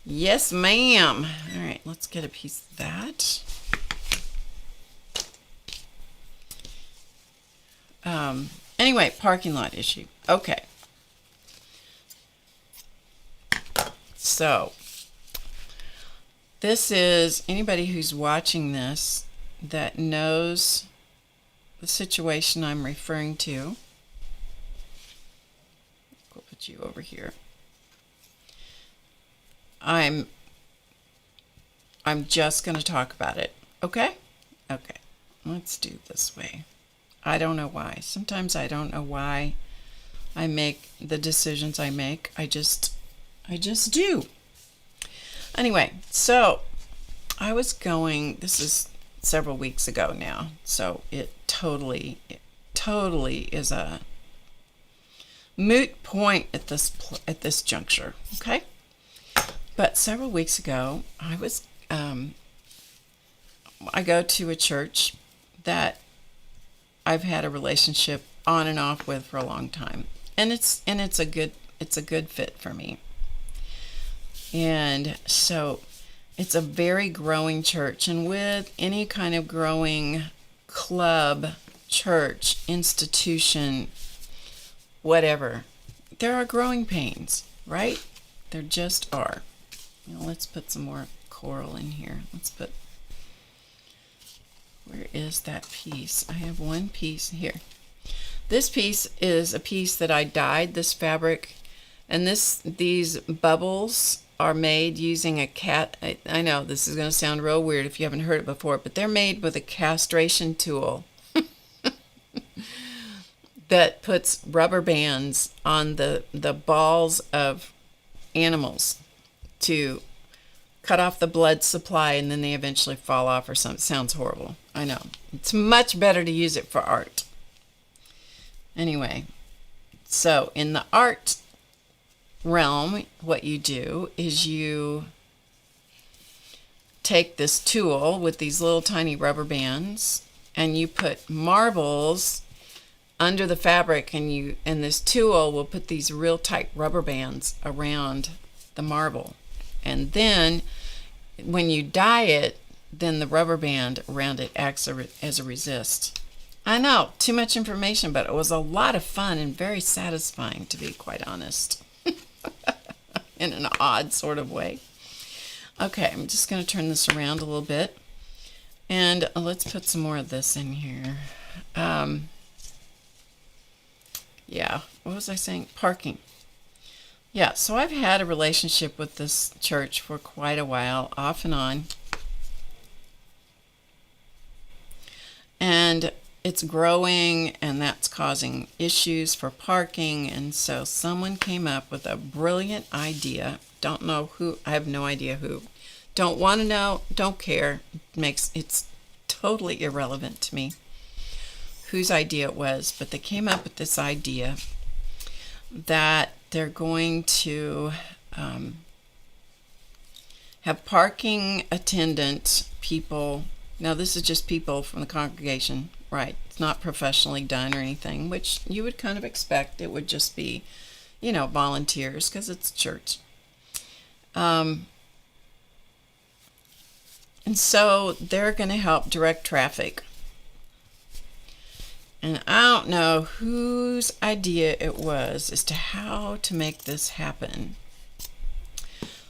Yes, ma'am. All right, let's get a piece of that. Anyway, parking lot issue. Okay. So, this is anybody who's watching this that knows the situation I'm referring to. We'll put you over here. I'm just going to talk about it. Okay? Okay. Let's do it this way. I don't know why. Sometimes I don't know why I make the decisions I make. I just do. Anyway, so I was going, this is several weeks ago now, so it totally is a moot point at this juncture, okay? But several weeks ago, I go to a church that I've had a relationship on and off with for a long time, and it's a good fit for me. And so it's a very growing church, and with any kind of growing club, church, institution, whatever, there are growing pains, right? There just are. Now let's put some more coral in here. Where is that piece? I have one piece here. This piece is a piece that I dyed this fabric, and these bubbles are made using a cat. I know this is going to sound real weird if you haven't heard it before, but they're made with a castration tool that puts rubber bands on the balls of animals to cut off the blood supply, and then they eventually fall off or something. It sounds horrible. I know. It's much better to use it for art. Anyway, so in the art realm, what you do is you take this tool with these little tiny rubber bands, and you put marbles under the fabric, and this tool will put these real tight rubber bands around the marble. And then when you dye it, then the rubber band around it acts as a resist. I know, too much information, but it was a lot of fun and very satisfying, to be quite honest. In an odd sort of way. Okay, I'm just going to turn this around a little bit. And let's put some more of this in here. Yeah, what was I saying? Parking. Yeah, so I've had a relationship with this church for quite a while, off and on. And it's growing, and that's causing issues for parking. And so someone came up with a brilliant idea. Don't know who, I have no idea who. Don't want to know, don't care. It's totally irrelevant to me whose idea it was, but they came up with this idea that they're going to have parking attendant people. Now, this is just people from the congregation, right? It's not professionally done or anything, which you would kind of expect. It would just be, volunteers, because it's church. And so they're going to help direct traffic. And I don't know whose idea it was as to how to make this happen.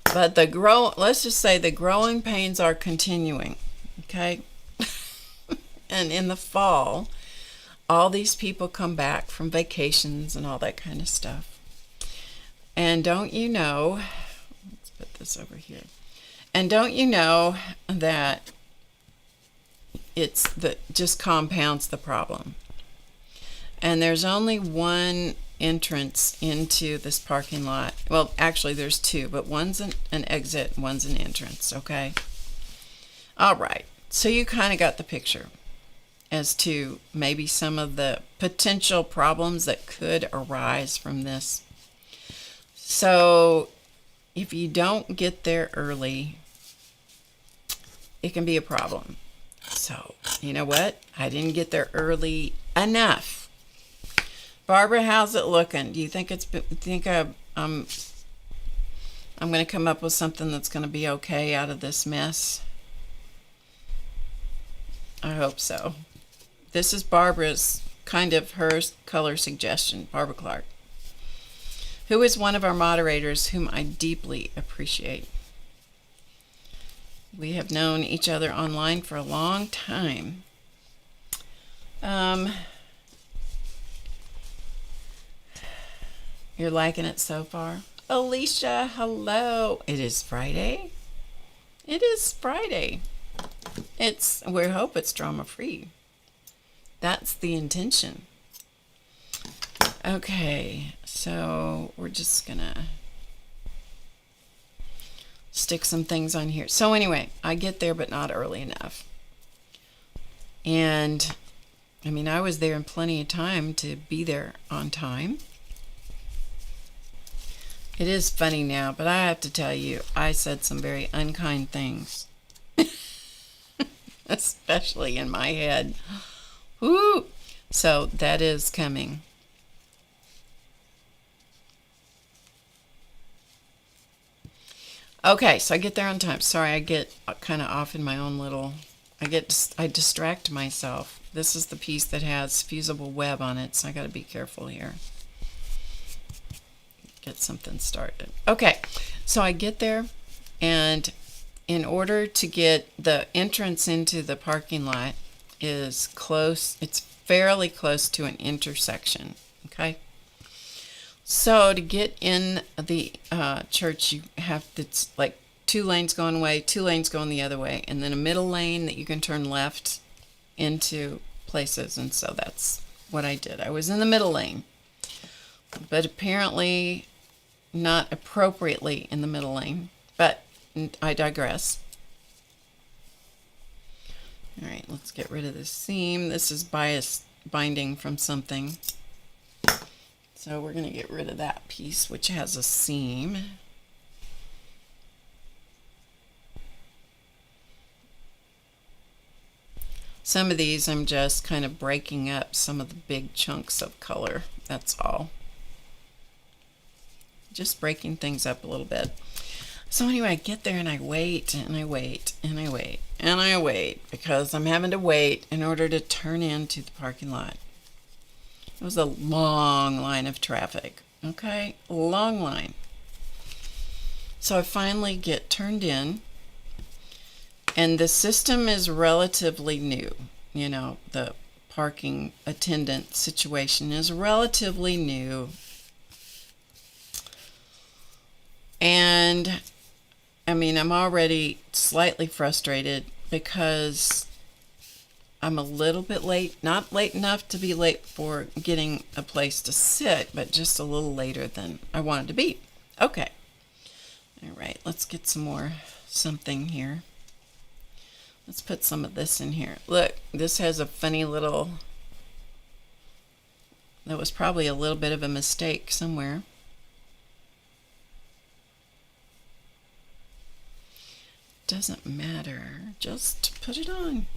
But let's just say the growing pains are continuing, okay? And in the fall, all these people come back from vacations and all that kind of stuff. And don't you know, let's put this over here. And don't you know that just compounds the problem? And there's only one entrance into this parking lot. Well, actually there's two, but one's an exit and one's an entrance, okay? All right. So you kind of got the picture as to maybe some of the potential problems that could arise from this. So if you don't get there early, it can be a problem. So, you know what? I didn't get there early enough. Barbara, how's it looking? Do you think I'm going to come up with something that's going to be okay out of this mess? I hope so. This is Barbara's, kind of her color suggestion, Barbara Clark, who is one of our moderators whom I deeply appreciate. We have known each other online for a long time. You're liking it so far? Alicia, hello. It is Friday. It is Friday. We hope it's drama free. That's the intention. Okay, so we're just gonna stick some things on here. So anyway, I get there but not early enough. And I mean, I was there in plenty of time to be there on time. It is funny now, but I have to tell you, I said some very unkind things. Especially in my head. Woo! So that is coming. Okay, so I get there on time. Sorry, I get kind of off in my own little... I distract myself. This is the piece that has fusible web on it, so I got to be careful here. Get something started. Okay, so I get there, and in order to get the entrance into the parking lot is close, it's fairly close to an intersection. Okay, so to get in the church, you have, it's like 2 lanes going one way, 2 lanes going the other way, and then a middle lane that you can turn left into places. And so that's what I did. I was in the middle lane, but apparently not appropriately in the middle lane, but I digress. All right, let's get rid of this seam. This is bias binding from something. So we're going to get rid of that piece, which has a seam. Some of these I'm just kind of breaking up some of the big chunks of color. That's all. Just breaking things up a little bit. So anyway, I get there and I wait and I wait and I wait and I wait because I'm having to wait in order to turn into the parking lot. It was a long line of traffic. Okay, a long line. So I finally get turned in, and the system is relatively new. You know, the parking attendant situation is relatively new. And I mean, I'm already slightly frustrated because I'm a little bit late, not late enough to be late for getting a place to sit, but just a little later than I wanted to be. Okay. All right, let's get some more something here. Let's put some of this in here. Look, this has a funny little, that was probably a little bit of a mistake somewhere. Doesn't matter, just put it on.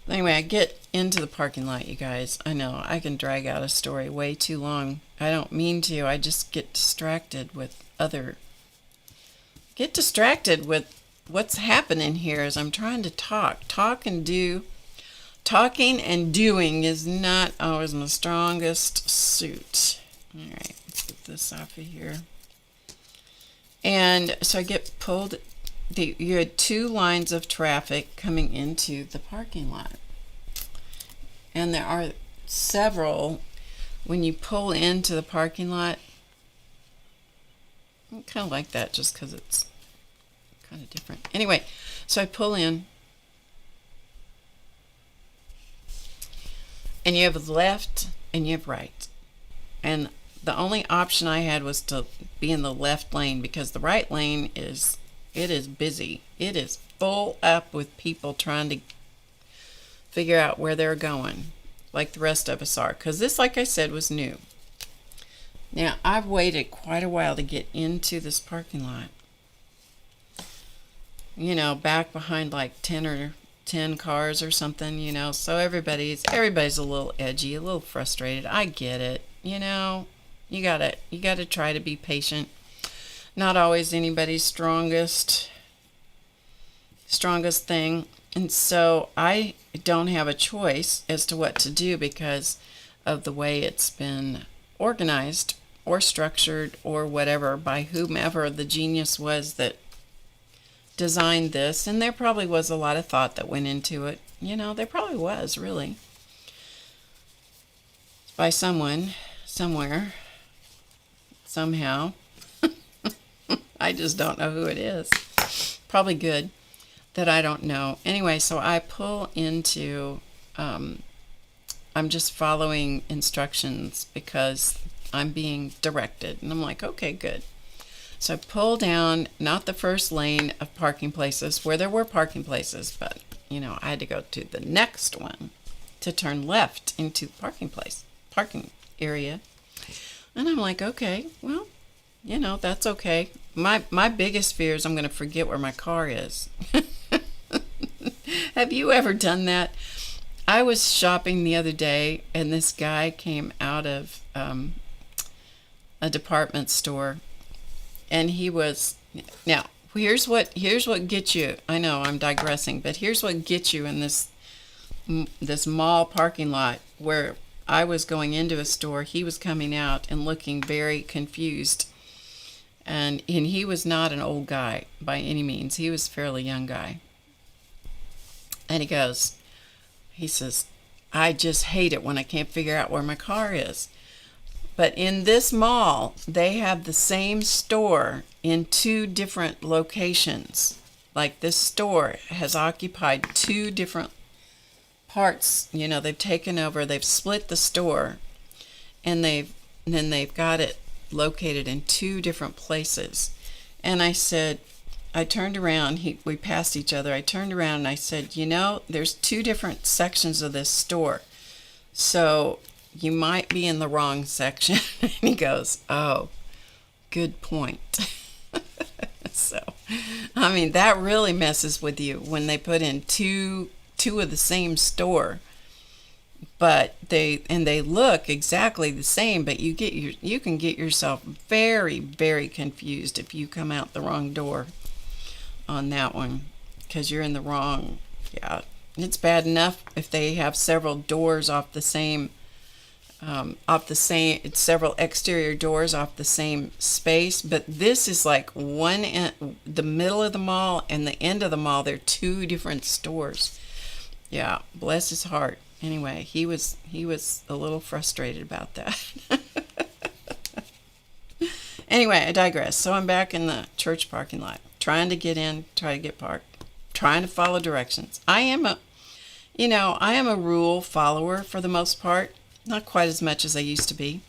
Anyway, I get into the parking lot, you guys. I know I can drag out a story way too long. I don't mean to. I just get distracted with what's happening here as I'm trying to talk and do. Talking and doing is not always my strongest suit. All right, let's get this off of here. And so I get pulled. You had 2 lines of traffic coming into the parking lot. And there are several when you pull into the parking lot. I kind of like that just because it's kind of different. Anyway, so I pull in. And you have left and you have right. And the only option I had was to be in the left lane because the right lane is busy. It is full up with people trying to figure out where they're going, like the rest of us are, because this, like I said, was new. Now, I've waited quite a while to get into this parking lot. You know, back behind like 10 cars or something, you know, so everybody's a little edgy, a little frustrated. I get it. You know, you gotta try to be patient. Not always anybody's strongest thing. And so I don't have a choice as to what to do because of the way it's been organized or structured or whatever by whomever the genius was that designed this. And there probably was a lot of thought that went into it. You know, there probably was, really. By someone, somewhere, somehow. I just don't know who it is. Probably good that I don't know. Anyway, so I pull into, I'm just following instructions because I'm being directed. And I'm like, okay, good. So I pull down, not the first lane of parking places where there were parking places, but, you know, I had to go to the next one to turn left into the parking area. And I'm like, okay, well, you know, that's okay. My biggest fear is I'm going to forget where my car is. Have you ever done that? I was shopping the other day, and this guy came out of a department store, and he was, now, here's what gets you. I know I'm digressing, but here's what gets you in this mall parking lot where I was going into a store. He was coming out and looking very confused. And he was not an old guy by any means. He was a fairly young guy. And he says, I just hate it when I can't figure out where my car is. But in this mall, they have the same store in 2 different locations. Like, this store has occupied 2 different parts. You know, they've taken over, they've split the store, and then they've got it located in 2 different places. And I turned around, we passed each other. I turned around and I said, you know, there's 2 different sections of this store, so you might be in the wrong section. And he goes, oh, good point. So, I mean, that really messes with you when they put in two of the same store. But they look exactly the same, but you can get yourself very, very confused if you come out the wrong door on that one, because you're in the wrong. Yeah, it's bad enough if they have several doors off the same, several exterior doors off the same space. But this is like one end, the middle of the mall and the end of the mall. They're 2 different stores. Yeah, bless his heart. Anyway, he was a little frustrated about that. Anyway, I digress. So I'm back in the church parking lot, trying to get in, try to get parked, trying to follow directions. I am a rule follower for the most part, not quite as much as I used to be,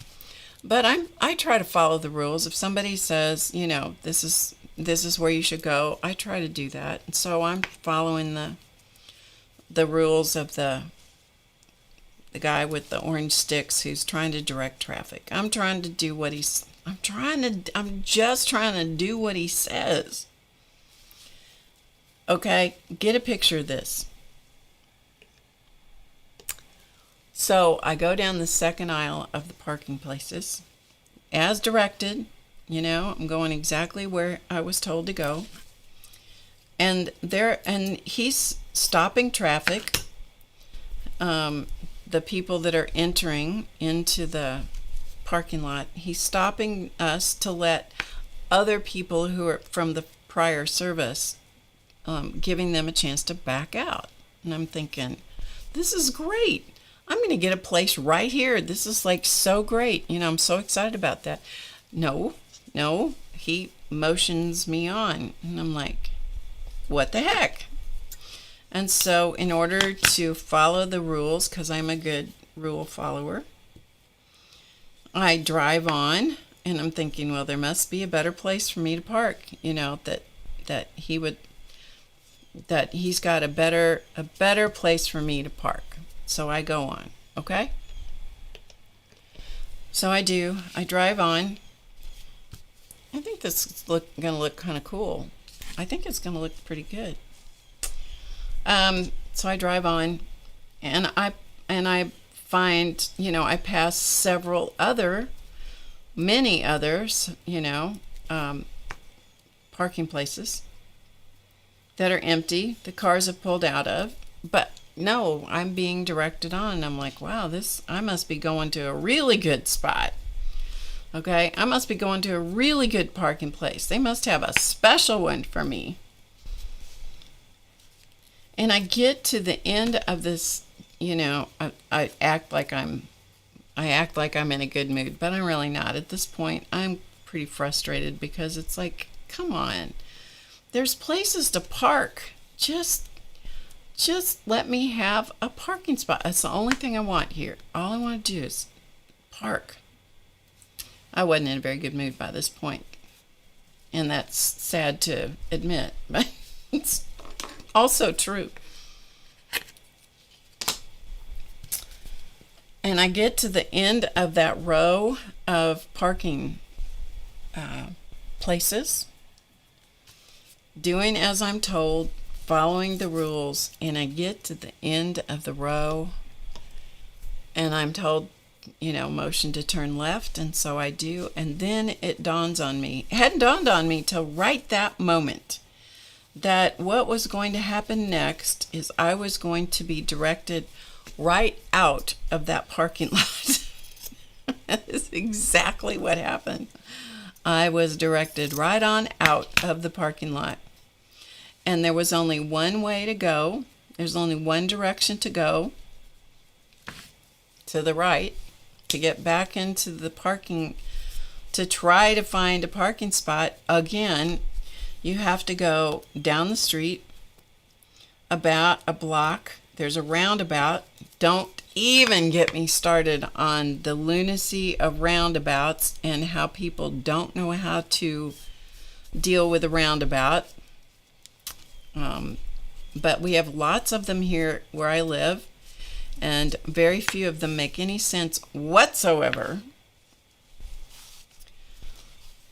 but I try to follow the rules. If somebody says, you know, this is where you should go, I try to do that. And so I'm following the rules of the guy with the orange sticks who's trying to direct traffic. I'm just trying to do what he says. Okay, get a picture of this. So I go down the second aisle of the parking places as directed. You know, I'm going exactly where I was told to go. And he's stopping traffic. The people that are entering into the parking lot, he's stopping us to let other people who are from the prior service, giving them a chance to back out. And I'm thinking, this is great. I'm going to get a place right here. This is like so great. You know, I'm so excited about that. No, he motions me on. And I'm like, what the heck? And so in order to follow the rules, because I'm a good rule follower, I drive on, and I'm thinking, well, there must be a better place for me to park, you know, that he would that he's got a better place for me to park. So I go on, okay? So I do. I drive on. I think this is gonna look kind of cool. I think it's gonna look pretty good. So I drive on, and I find, I pass many others, parking places that are empty, the cars have pulled out of, but no, I'm being directed on. I'm like, wow, I must be going to a really good spot. Okay, I must be going to a really good parking place. They must have a special one for me. And I get to the end of this, I act like I'm in a good mood, but I'm really not. At this point, I'm pretty frustrated because it's like, come on. There's places to park. Just let me have a parking spot. That's the only thing I want here. All I want to do is park. I wasn't in a very good mood by this point, and that's sad to admit, but it's also true. And I get to the end of that row of parking places, doing as I'm told, following the rules, and I get to the end of the row, and I'm told, motion to turn left, and so I do, and then it dawns on me. It hadn't dawned on me till right that moment that what was going to happen next is I was going to be directed right out of that parking lot. That is exactly what happened. I was directed right on out of the parking lot. And there was only one way to go. There's only one direction to go. To the right. To get back into the parking. To try to find a parking spot. Again, you have to go down the street about a block. There's a roundabout. Don't even get me started on the lunacy of roundabouts and how people don't know how to deal with a roundabout. But we have lots of them here where I live, and very few of them make any sense whatsoever.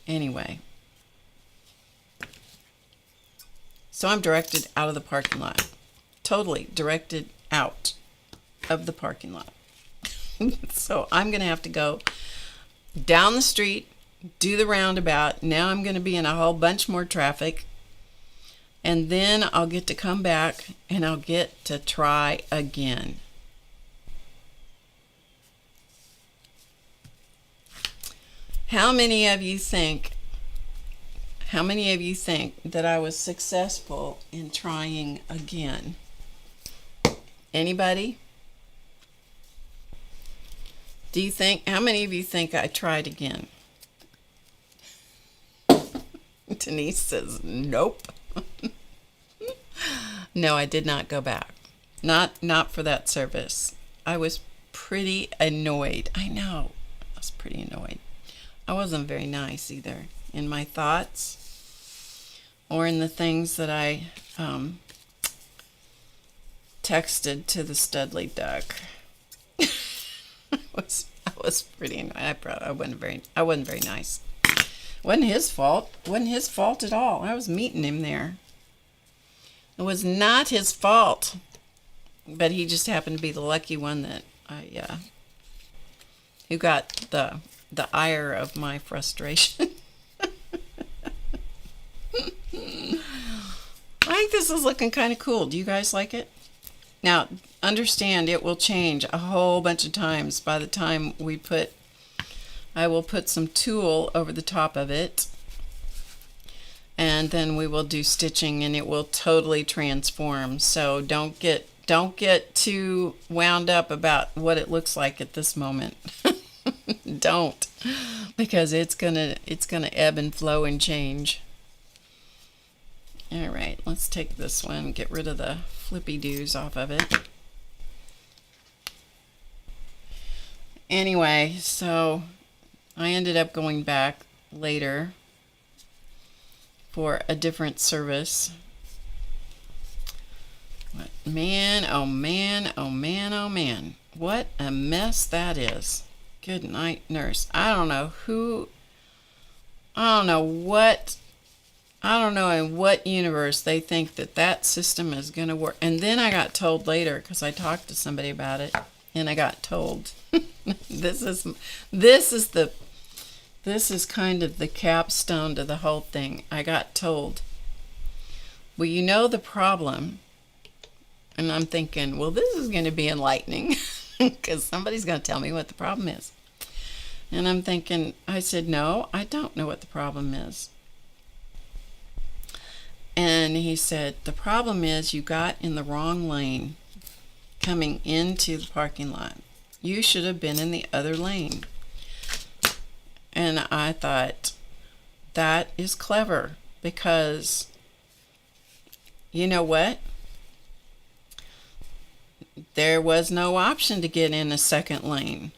Anyway, so I'm directed out of the parking lot. Totally directed out of the parking lot. So I'm going to have to go down the street, do the roundabout. Now I'm going to be in a whole bunch more traffic. And then I'll get to come back and I'll get to try again. How many of you think that I was successful in trying again? Anybody? How many of you think I tried again? Denise says, nope. No, I did not go back. Not for that service. I was pretty annoyed. I know. I was pretty annoyed. I wasn't very nice either in my thoughts or in the things that I texted to the Studley duck. I was pretty annoyed. I wasn't very nice. Wasn't his fault. Wasn't his fault at all. I was meeting him there. It was not his fault. But he just happened to be the lucky one that who got the ire of my frustration. I think this is looking kind of cool. Do you guys like it? Now, understand it will change a whole bunch of times by the time I will put some tulle over the top of it, and then we will do stitching and it will totally transform. So don't get too wound up about what it looks like at this moment. Don't, because it's gonna ebb and flow and change. All right, let's take this one, get rid of the flippy doos off of it. Anyway, so I ended up going back later for a different service, Man, oh man, oh man, oh man. What a mess that is. Good night, nurse. I don't know in what universe they think that system is going to work. And then I got told later, because I talked to somebody about it, and I got told, this is kind of the capstone to the whole thing. I got told, well, you know the problem. And I'm thinking, well, this is going to be enlightening because somebody's going to tell me what the problem is. And I'm thinking, I said, no, I don't know what the problem is. And he said, the problem is you got in the wrong lane coming into the parking lot. You should have been in the other lane. And I thought, that is clever, because you know what? There was no option to get in a second lane.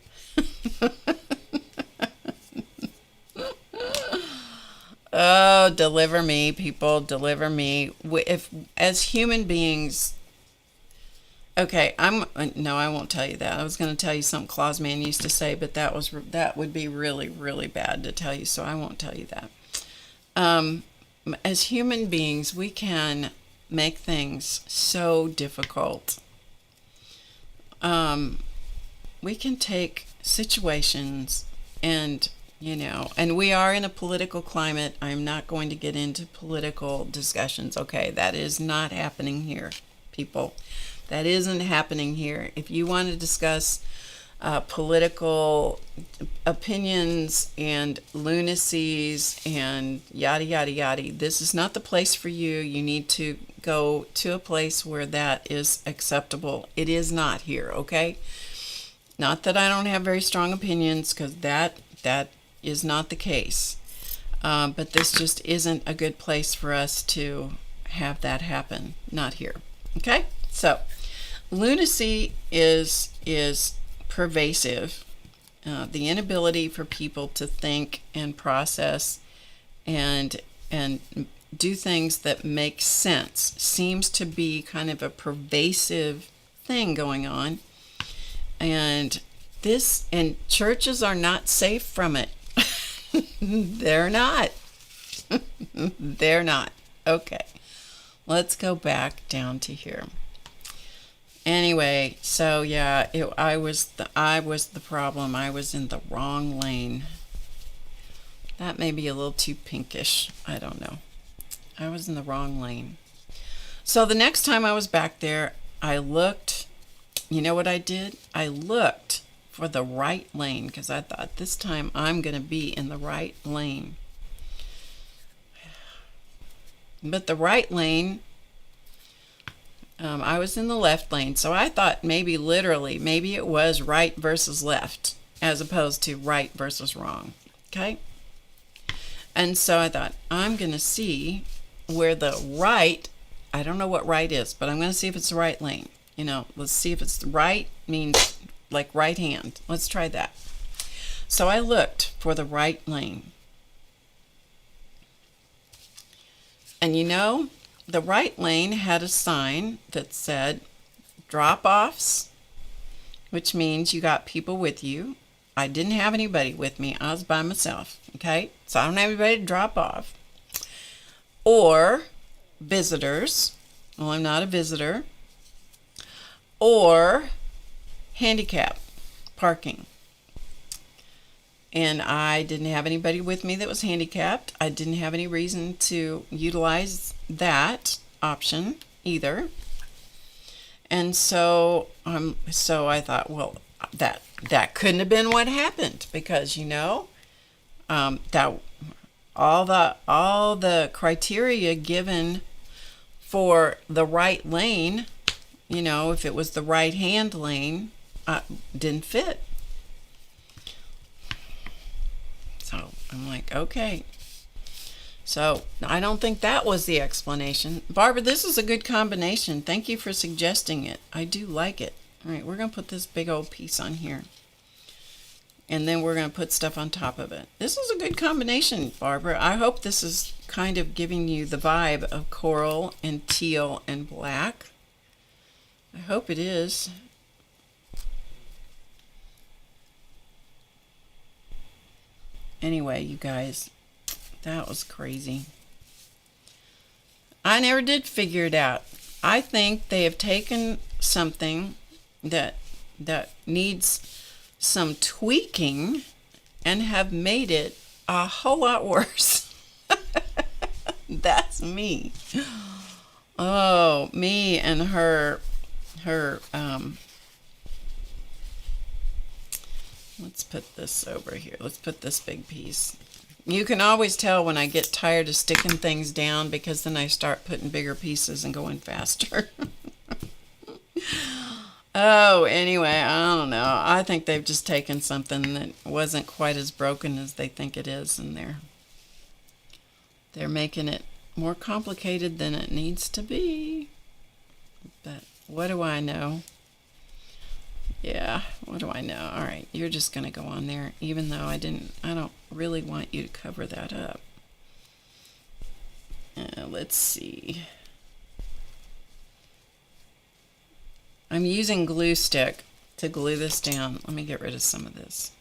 Oh, deliver me, people, deliver me. If, as human beings, okay, no, I won't tell you that. I was going to tell you something Claus Man used to say, but that would be really, really bad to tell you, so I won't tell you that. As human beings, we can make things so difficult. We can take situations and we are in a political climate. I'm not going to get into political discussions. Okay, that is not happening here, people. That isn't happening here. If you want to discuss political opinions and lunacies and yada, yada, yada, this is not the place for you. You need to go to a place where that is acceptable. It is not here, okay? Not that I don't have very strong opinions, because that is not the case. But this just isn't a good place for us to have that happen. Not here. Okay? So, lunacy is pervasive. The inability for people to think and process and do things that make sense seems to be kind of a pervasive thing going on. And churches are not safe from it. They're not. They're not. Okay. Let's go back down to here. Anyway, so yeah, I was the problem. I was in the wrong lane. That may be a little too pinkish. I don't know. I was in the wrong lane. So the next time I was back there, I looked. You know what I did? I looked for the right lane, because I thought, this time I'm going to be in the right lane. But the right lane, I was in the left lane, so I thought maybe it was right versus left, as opposed to right versus wrong. Okay? And so I thought, I'm going to see where the right, I don't know what right is, but I'm going to see if it's the right lane. Let's see if it's the right, means like right hand. Let's try that. So I looked for the right lane. And the right lane had a sign that said drop-offs, which means you got people with you. I didn't have anybody with me. I was by myself. Okay? So I don't have anybody to drop off. Or visitors. Well, I'm not a visitor. Or handicap parking. And I didn't have anybody with me that was handicapped. I didn't have any reason to utilize that option either. And so I thought, well, that couldn't have been what happened, because that all the criteria given for the right lane, if it was the right hand lane, didn't fit. So I'm like, okay. So I don't think that was the explanation. Barbara, this is a good combination. Thank you for suggesting it. I do like it. All right, we're going to put this big old piece on here. And then we're going to put stuff on top of it. This is a good combination, Barbara. I hope this is kind of giving you the vibe of coral and teal and black. I hope it is. Anyway, you guys, that was crazy. I never did figure it out. I think they have taken something that needs some tweaking and have made it a whole lot worse. That's me. Oh, me and her let's put this over here. Let's put this big piece. You can always tell when I get tired of sticking things down, because then I start putting bigger pieces and going faster. Oh, anyway, I don't know. I think they've just taken something that wasn't quite as broken as they think it is, and they're making it more complicated than it needs to be. But what do I know? Yeah, what do I know? All right, you're just going to go on there, even though I don't really want you to cover that up. Let's see. I'm using glue stick to glue this down. Let me get rid of some of this.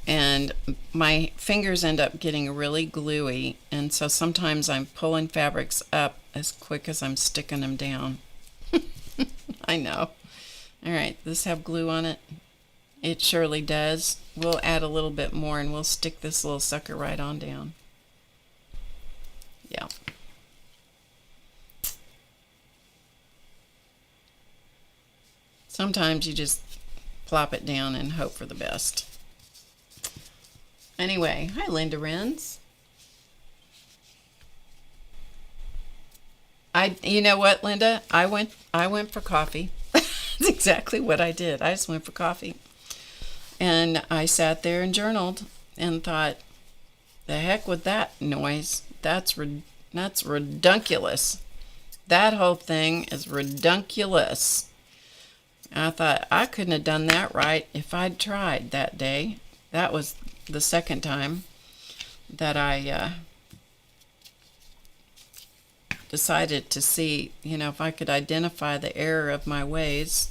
And my fingers end up getting really gluey, and so sometimes I'm pulling fabrics up as quick as I'm sticking them down. I know. All right, does this have glue on it? It surely does. We'll add a little bit more and we'll stick this little sucker right on down. Yeah. Sometimes you just plop it down and hope for the best. Anyway, hi Linda Renz. You know what, Linda? I went for coffee. That's exactly what I did. I just went for coffee. And I sat there and journaled and thought, the heck with that noise. That's redunculous. That whole thing is redunculous. I thought I couldn't have done that right if I'd tried that day. That was the second time that I decided to see, if I could identify the error of my ways.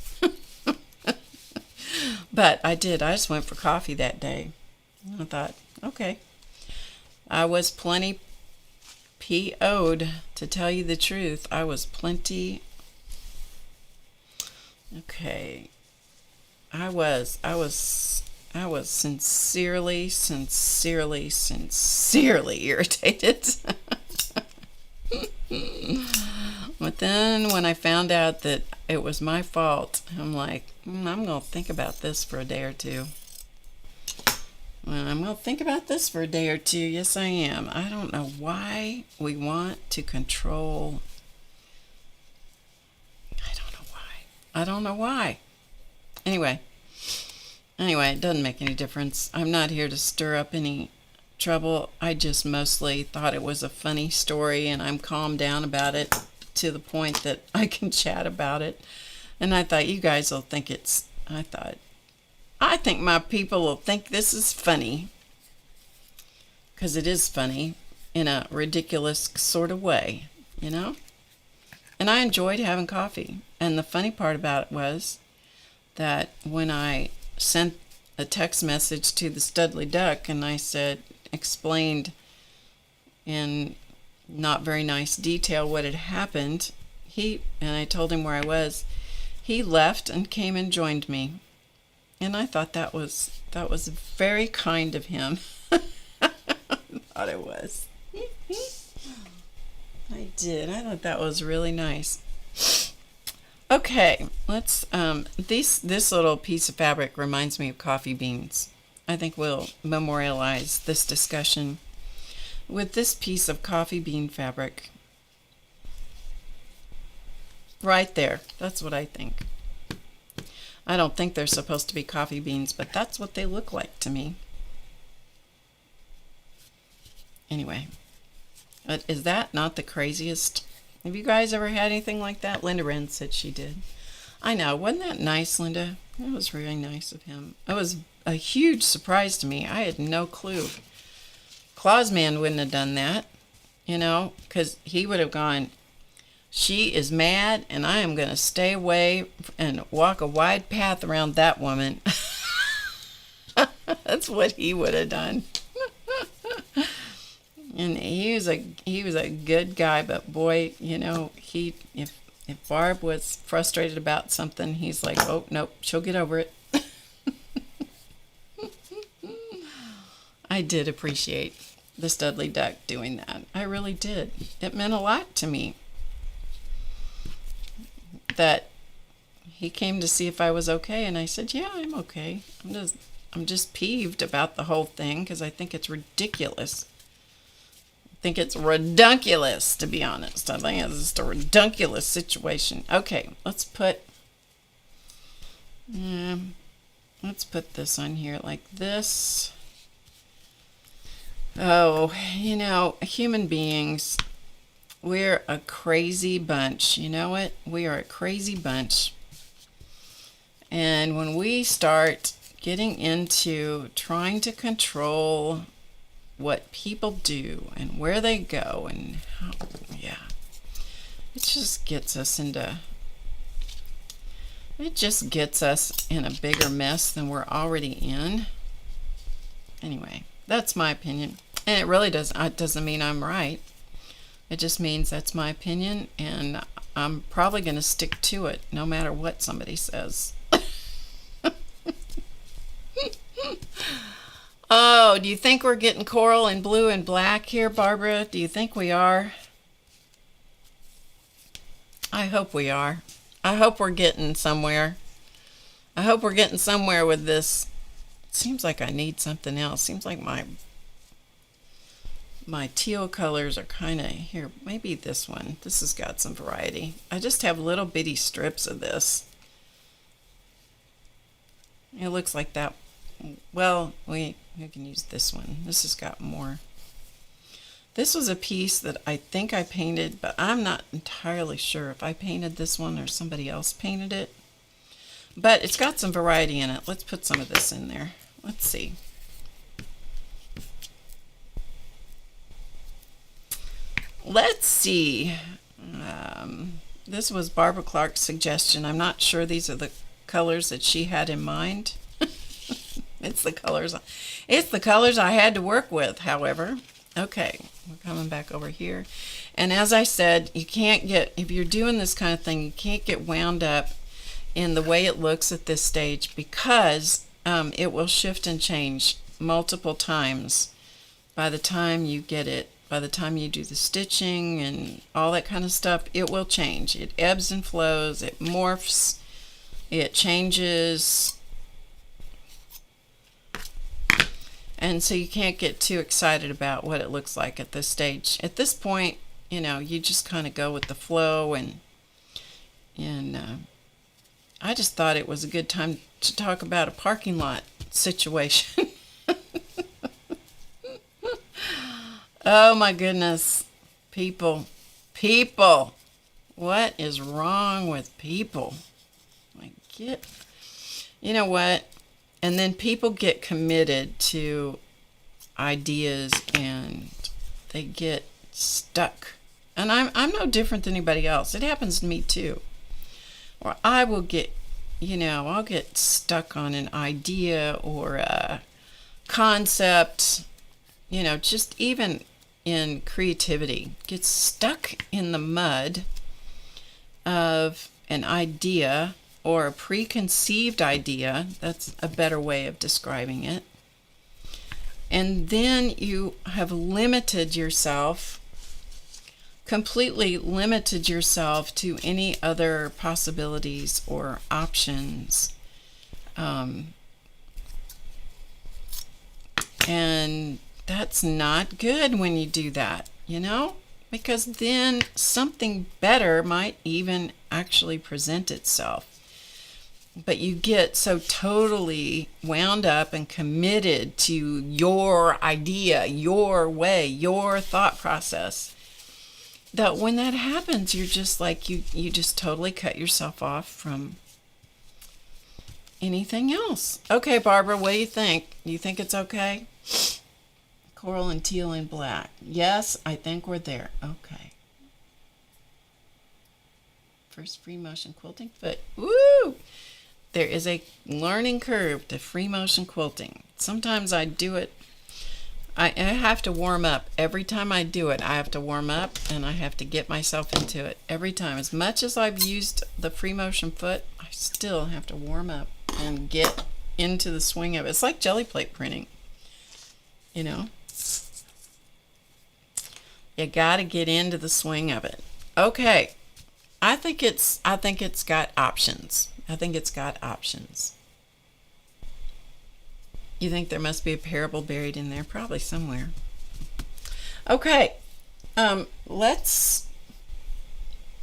But I did. I just went for coffee that day. I thought, okay. I was plenty PO'd, to tell you the truth. I was plenty. Okay. I was sincerely irritated. But then when I found out that it was my fault, I'm like, I'm going to think about this for a day or two. I'm going to think about this for a day or two. Yes, I am. I don't know why we want to control. I don't know why. Anyway, it doesn't make any difference. I'm not here to stir up any trouble. I just mostly thought it was a funny story, and I'm calmed down about it to the point that I can chat about it. And I thought you guys will think I think my people will think this is funny, because it is funny in a ridiculous sort of way, And I enjoyed having coffee. And the funny part about it was that when I sent a text message to the Studley Duck and I explained in not very nice detail what had happened, and I told him where I was, he left and came and joined me. And I thought that was very kind of him. I thought it was. I did. I thought that was really nice. Okay, let's this little piece of fabric reminds me of coffee beans. I think we'll memorialize this discussion with this piece of coffee bean fabric. Right there. That's what I think. I don't think they're supposed to be coffee beans, but that's what they look like to me. Anyway, but is that not the craziest? Have you guys ever had anything like that? Linda Wren said she did. I know. Wasn't that nice, Linda? That was really nice of him. It a huge surprise to me. I had no clue. Claus Man wouldn't have done that, because he would have gone, she is mad, and I am going to stay away and walk a wide path around that woman. That's what he would have done. And he was a good guy, but boy, if Barb was frustrated about something, he's like, oh nope, she'll get over it. I did appreciate the Studley Duck doing that. I really did. It meant a lot to me that he came to see if I was okay, and I said, yeah, I'm okay. I'm just peeved about the whole thing because I think it's ridiculous. I think it's redunculous, to be honest. I think it's just a redunculous situation. Okay, let's put this on here like this. Oh, human beings, we're a crazy bunch. You know it? We are a crazy bunch. And when we start getting into trying to control what people do and where they go and how, it just gets us in a bigger mess than we're already in. Anyway, that's my opinion. And it really doesn't mean I'm right. It just means that's my opinion, and I'm probably going to stick to it no matter what somebody says. Oh, do you think we're getting coral and blue and black here, Barbara? Do you think we are? I hope we are. I hope we're getting somewhere. I hope we're getting somewhere with this. It seems like I need something else. Seems like my teal colors are kind of here. Maybe this one. This has got some variety. I just have little bitty strips of this. It looks like that. Well, we can use this one. This has got more. This was a piece that I think I painted, but I'm not entirely sure if I painted this one or somebody else painted it. But it's got some variety in it. Let's put some of this in there. Let's see. Let's see. This was Barbara Clark's suggestion. I'm not sure these are the colors that she had in mind. It's the colors I had to work with, however. Okay, we're coming back over here. And as I said, if you're doing this kind of thing, you can't get wound up in the way it looks at this stage, because it will shift and change multiple times by the time you get it. By the time you do the stitching and all that kind of stuff, it will change. It ebbs and flows, it morphs, it changes. And so you can't get too excited about what it looks like at this stage. At this point, you just kind of go with the flow, and I just thought it was a good time to talk about a parking lot situation. Oh my goodness, people, what is wrong with people? You know what? And then people get committed to ideas and they get stuck. And I'm no different than anybody else. It happens to me too. Or I will get, I'll get stuck on an idea or a concept, just even in creativity, get stuck in the mud of an idea or a preconceived idea. That's a better way of describing it. And then you have completely limited yourself to any other possibilities or options. And that's not good when you do that, because then something better might even actually present itself. But you get so totally wound up and committed to your idea, your way, your thought process, that when that happens, you're just like, you just totally cut yourself off from anything else. Okay, Barbara, what do you think? You think it's okay? Coral and teal and black. Yes, I think we're there. Okay. First free motion quilting foot. Woo! There is a learning curve to free motion quilting. Sometimes I do it. I have to warm up. Every time I do it, I have to warm up and I have to get myself into it. Every time. As much as I've used the free motion foot, I still have to warm up and get into the swing of it. It's like jelly plate printing. You know? You got to get into the swing of it. Okay. I think it's got options. I think it's got options. You think there must be a parable buried in there? Probably somewhere. Okay. Let's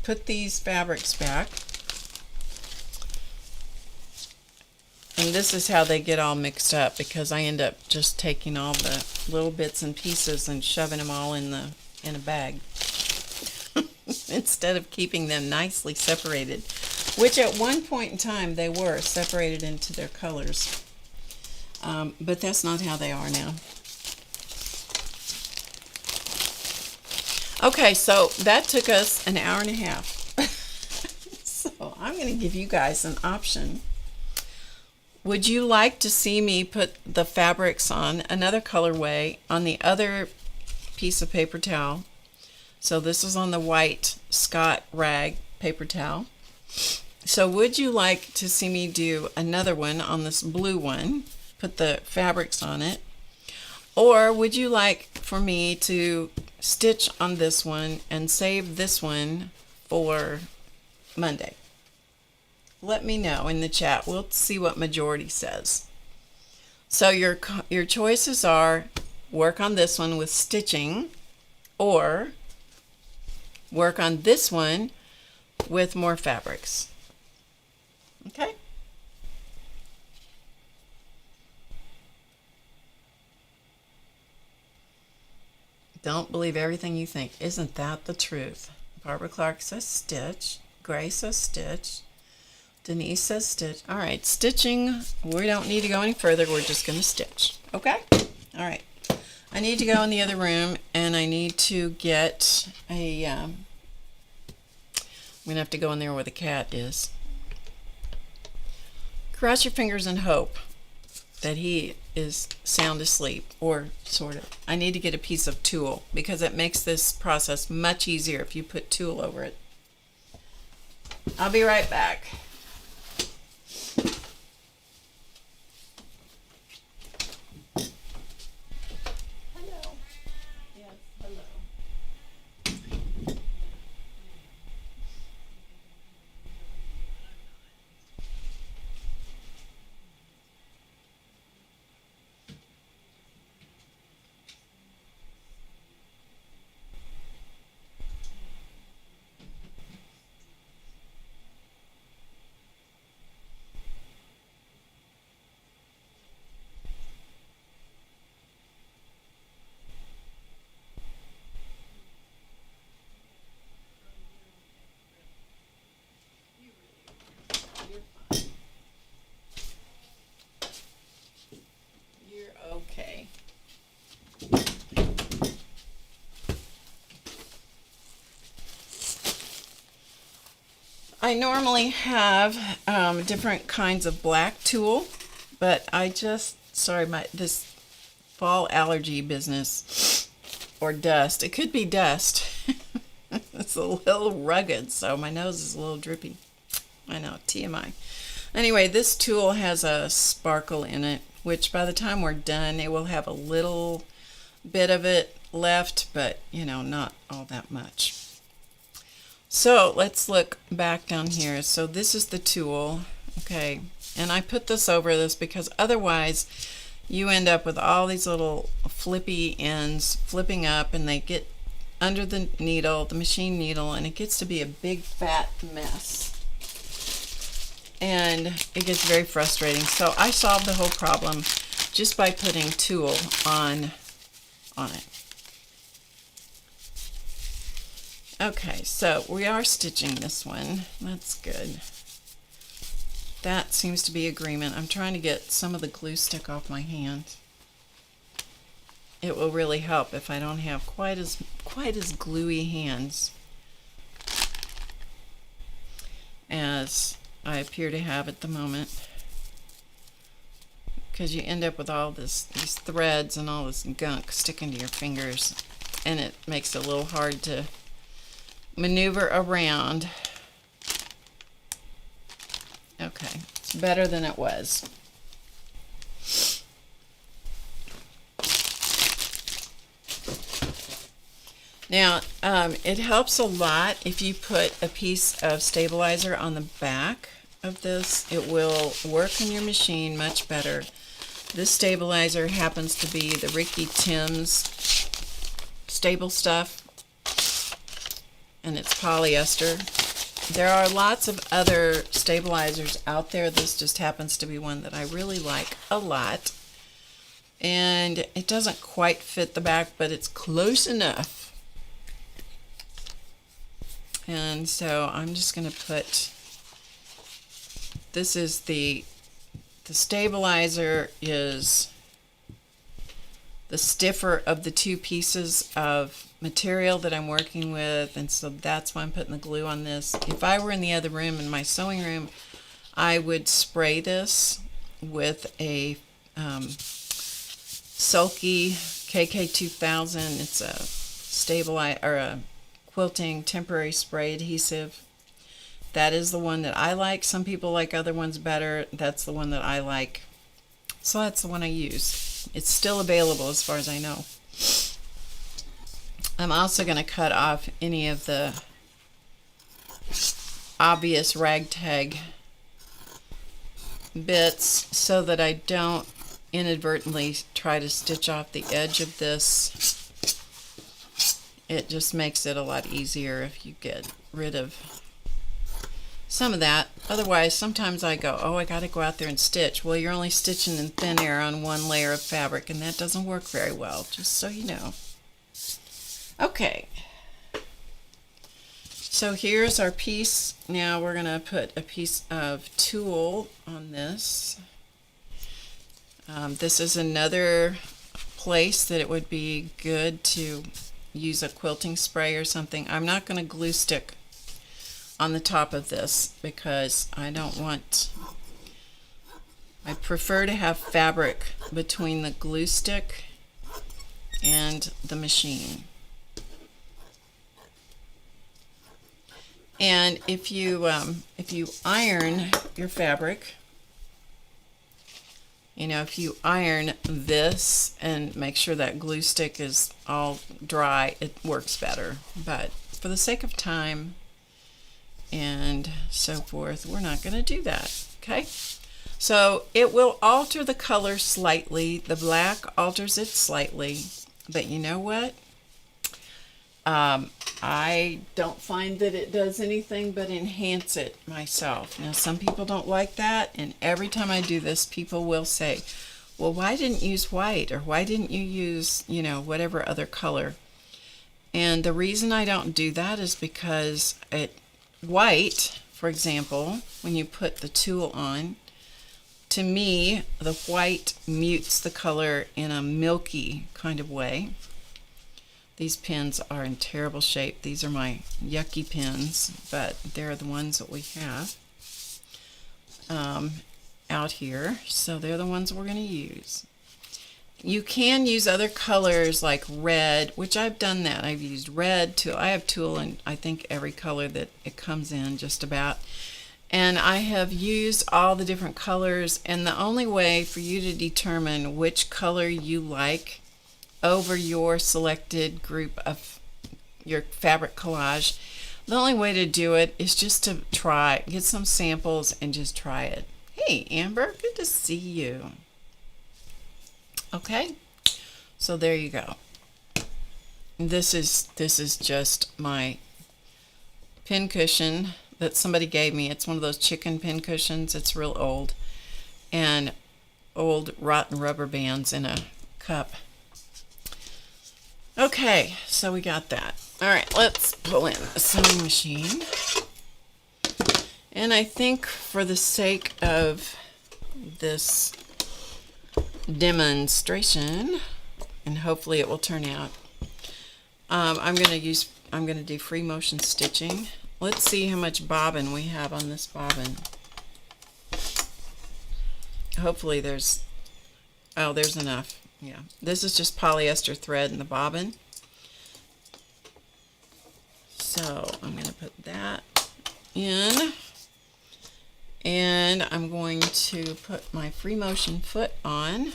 put these fabrics back. And this is how they get all mixed up, because I end up just taking all the little bits and pieces and shoving them all in a bag instead of keeping them nicely separated, which at one point in time they were separated into their colors, but that's not how they are now. Okay, so that took us an hour and a half. So I'm going to give you guys an option. Would you like to see me put the fabrics on another colorway on the other piece of paper towel? So this is on the white Scott rag paper towel. So would you like to see me do another one on this blue one, put the fabrics on it? Or would you like for me to stitch on this one and save this one for Monday? Let me know in the chat. We'll see what majority says. So your choices are work on this one with stitching, or work on this one with more fabrics. Okay? Don't believe everything you think. Isn't that the truth? Barbara Clark says stitch. Grace says stitch. Denise says stitch. All right, stitching. We don't need to go any further. We're just going to stitch. Okay? All right. I need to go in the other room, and I need to get a... I'm going to have to go in there where the cat is. Cross your fingers and hope that he is sound asleep, or sort of. I need to get a piece of tulle, because it makes this process much easier if you put tulle over it. I'll be right back. Okay. I normally have different kinds of black tulle, but I just, sorry, this fall allergy business, or dust. It could be dust. It's a little rugged, so my nose is a little drippy. I know, TMI. Anyway, this tulle has a sparkle in it, which by the time we're done, it will have a little bit of it left, but, you know, not all that much. So let's look back down here. So this is the tulle, okay, and I put this over this because otherwise you end up with all these little flippy ends flipping up, and they get under the needle, the machine needle, and it gets to be a big fat mess. And it gets very frustrating. So I solved the whole problem just by putting tulle on it. Okay, so we are stitching this one. That's good. that seems to be agreement. I'm trying to get some of the glue stick off my hand. It will really help if I don't have quite as gluey hands as I appear to have at the moment, because you end up with all these threads and all this gunk sticking to your fingers, and it makes it a little hard to maneuver around. Okay, it's better than it was. Now, it helps a lot if you put a piece of stabilizer on the back of this. It will work on your machine much better. This stabilizer happens to be the Ricky Timms stable stuff, and it's polyester. There are lots of other stabilizers out there. This just happens to be one that I really like a lot. And it doesn't quite fit the back, but it's close enough. And so I'm just going to put, this is the stabilizer is the stiffer of the two pieces of material that I'm working with, and so that's why I'm putting the glue on this. If I were in the other room, in my sewing room, I would spray this with a Sulky KK2000. It's a stabilizer or a quilting temporary spray adhesive. That is the one that I like. Some people like other ones better. That's the one that I like. So that's the one I use. It's still available as far as I know. I'm also going to cut off any of the obvious ragtag bits so that I don't inadvertently try to stitch off the edge of this. It just makes it a lot easier if you get rid of some of that. Otherwise, sometimes I go, oh, I got to go out there and stitch. Well, you're only stitching in thin air on one layer of fabric, and that doesn't work very well, just so you know. Okay. So here's our piece. Now we're going to put a piece of tulle on this. This is another place that it would be good to use a quilting spray or something. I'm not going to glue stick on the top of this because I prefer to have fabric between the glue stick and the machine. And if you iron your fabric, you know, if you iron this and make sure that glue stick is all dry, it works better. But for the sake of time and so forth, we're not going to do that. Okay? So it will alter the color slightly. The black alters it slightly. But you know what? I don't find that it does anything but enhance it myself. Now, some people don't like that, and every time I do this, people will say, well, why didn't you use white, or why didn't you use, you know, whatever other color? And the reason I don't do that is because white, for example, when you put the tulle on, to me, the white mutes the color in a milky kind of way. These pins are in terrible shape. These are my yucky pins, but they're the ones that we have out here. So they're the ones we're going to use. You can use other colors like red, which I've done that. I've used red tulle. I have tulle in I think every color that it comes in, just about. And I have used all the different colors, and the only way for you to determine which color you like over your selected group of your fabric collage, the only way to do it is just to try, get some samples and just try it. Hey Amber, good to see you. Okay, so there you go. This is just my pin cushion that somebody gave me. It's one of those chicken pin cushions. It's real old, and old rotten rubber bands in a cup. Okay, so we got that. All right, let's pull in the sewing machine. And I think for the sake of this demonstration, and hopefully it will turn out, I'm going to do free motion stitching. Let's see how much bobbin we have on this bobbin. Hopefully there's enough. Yeah, this is just polyester thread in the bobbin. So I'm going to put that in, and I'm going to put my free motion foot on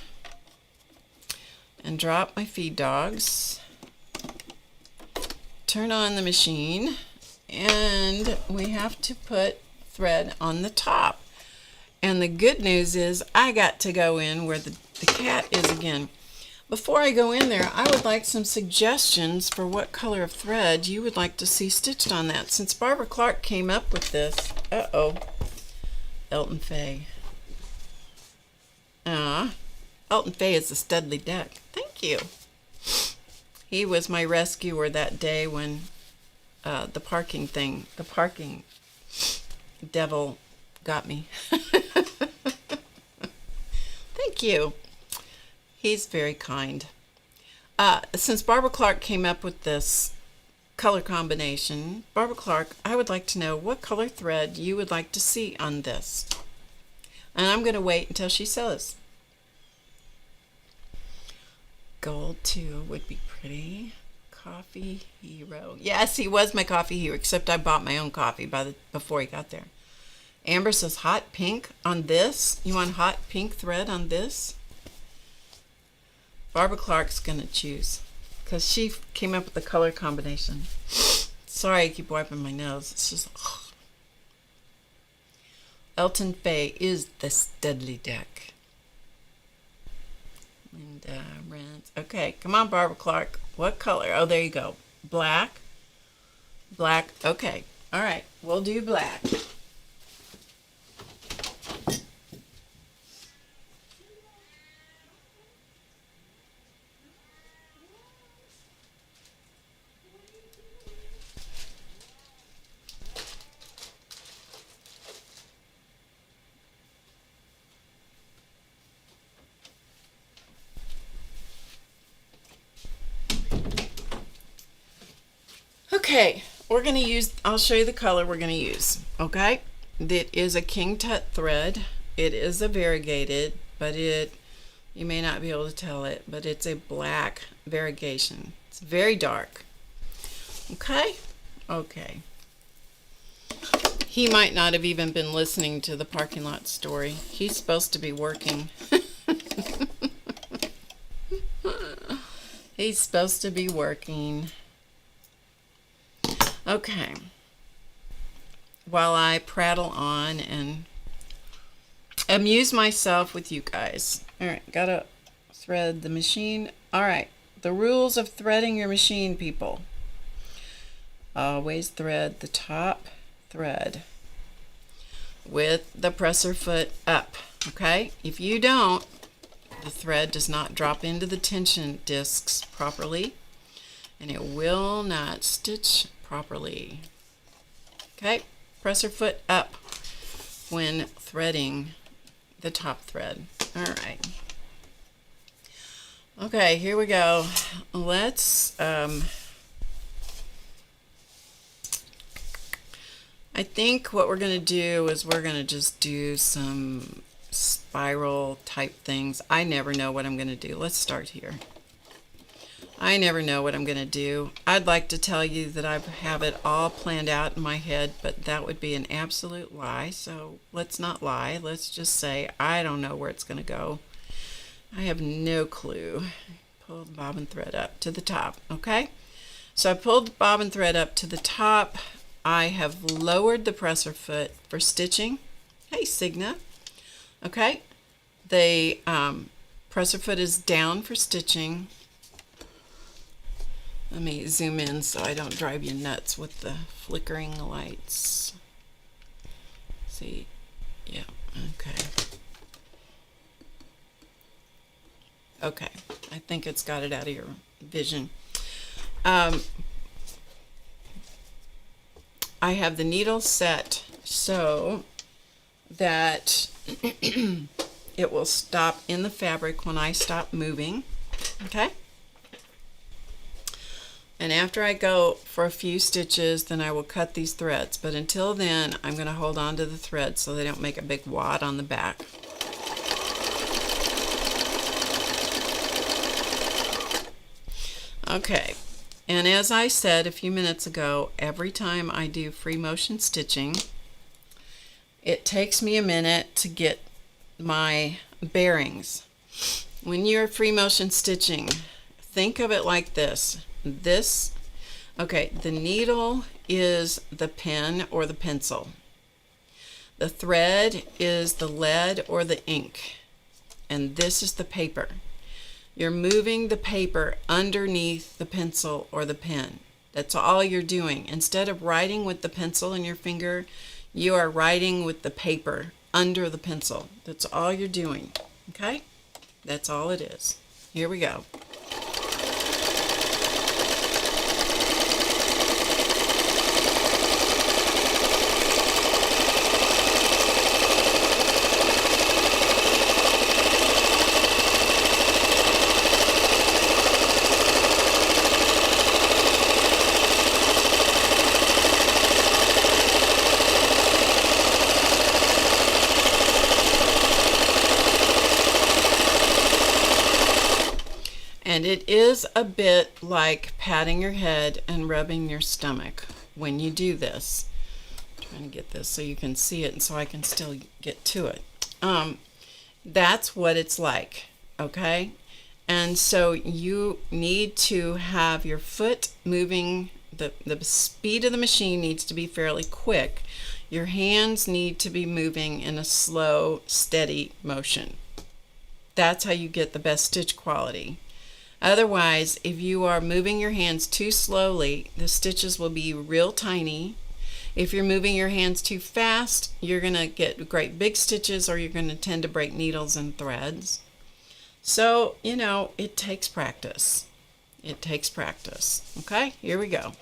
and drop my feed dogs, turn on the machine, and we have to put thread on the top. And the good news is I got to go in where the cat is again. Before I go in there, I would like some suggestions for what color of thread you would like to see stitched on that. Since Barbara Clark came up with this, Elton Fay. Elton Fay is the Studley Duck. Thank you. He was my rescuer that day when the parking devil got me. Thank you. He's very kind. Since Barbara Clark came up with this color combination, Barbara Clark, I would like to know what color thread you would like to see on this. And I'm going to wait until she says. Gold too would be pretty. Coffee hero. Yes, he was my coffee hero, except I bought my own coffee before he got there. Amber says hot pink on this. You want hot pink thread on this? Barbara Clark's going to choose because she came up with the color combination. Sorry, I keep wiping my nose. It's just... Elton Fay is the Studley Duck. And okay, come on, Barbara Clark. What color? Oh, there you go. Black. Black. Okay. All right. We'll do black. Okay, we're going to use, I'll show you the color we're going to use, okay? That is a King Tut thread. It is a variegated, but you may not be able to tell it, but it's a black variegation. It's very dark. Okay? Okay. He might not have even been listening to the parking lot story. He's supposed to be working. He's supposed to be working. Okay, while I prattle on and amuse myself with you guys. All right, gotta thread the machine. All right, the rules of threading your machine, people. Always thread the top thread with the presser foot up, okay? If you don't, the thread does not drop into the tension discs properly, and it will not stitch properly. Okay, presser foot up when threading the top thread. All right. Okay, here we go. Let's I think what we're going to do is we're going to just do some spiral type things. I never know what I'm going to do. Let's start here. I never know what I'm going to do. I'd like to tell you that I have it all planned out in my head, but that would be an absolute lie. So let's not lie. Let's just say I don't know where it's going to go. I have no clue. Pull the bobbin thread up to the top, okay? So I pulled the bobbin thread up to the top. I have lowered the presser foot for stitching. Hey, Signa. Okay, the presser foot is down for stitching. Let me zoom in so I don't drive you nuts with the flickering lights. See, yeah, okay. Okay, I think it's got it out of your vision. I have the needle set so that it will stop in the fabric when I stop moving. Okay? And after I go for a few stitches, then I will cut these threads. But until then, I'm going to hold on to the threads so they don't make a big wad on the back. Okay, and as I said a few minutes ago, every time I do free motion stitching, it takes me a minute to get my bearings. When you're free motion stitching, think of it like this. Okay, the needle is the pen or the pencil. The thread is the lead or the ink. And this is the paper. You're moving the paper underneath the pencil or the pen. That's all you're doing. Instead of writing with the pencil in your finger, you are writing with the paper under the pencil. That's all you're doing. Okay? That's all it is. Here we go. And it is a bit like patting your head and rubbing your stomach when you do this. I'm trying to get this so you can see it and so I can still get to it. That's what it's like, okay? And so you need to have your foot moving, the speed of the machine needs to be fairly quick. Your hands need to be moving in a slow, steady motion. That's how you get the best stitch quality. Otherwise, if you are moving your hands too slowly, the stitches will be real tiny. If you're moving your hands too fast, you're going to get great big stitches, or you're going to tend to break needles and threads. So, you know, it takes practice. It takes practice. Okay, here we go.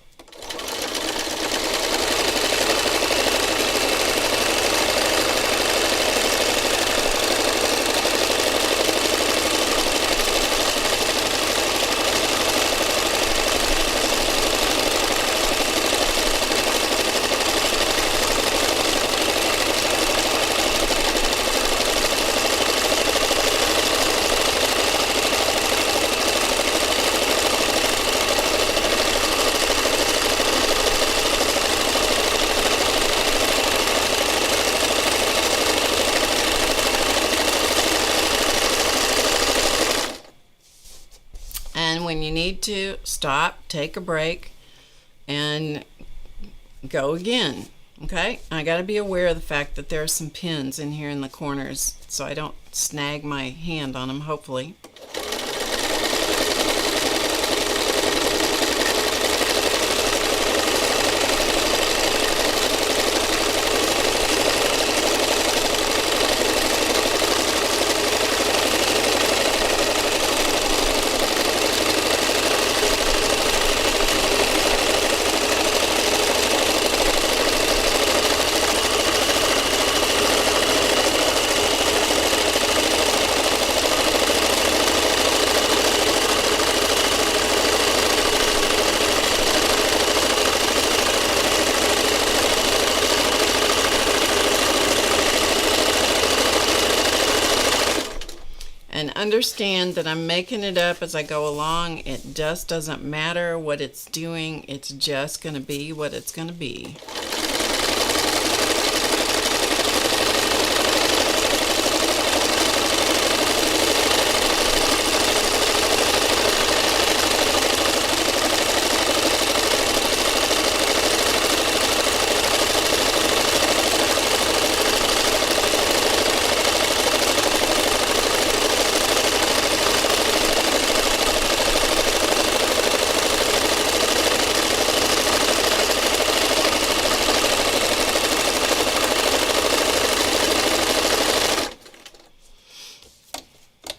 And when you need to stop, take a break, and go again. Okay? I got to be aware of the fact that there are some pins in here in the corners so I don't snag my hand on them, hopefully. And understand that I'm making it up as I go along. It just doesn't matter what it's doing. It's just going to be what it's going to be.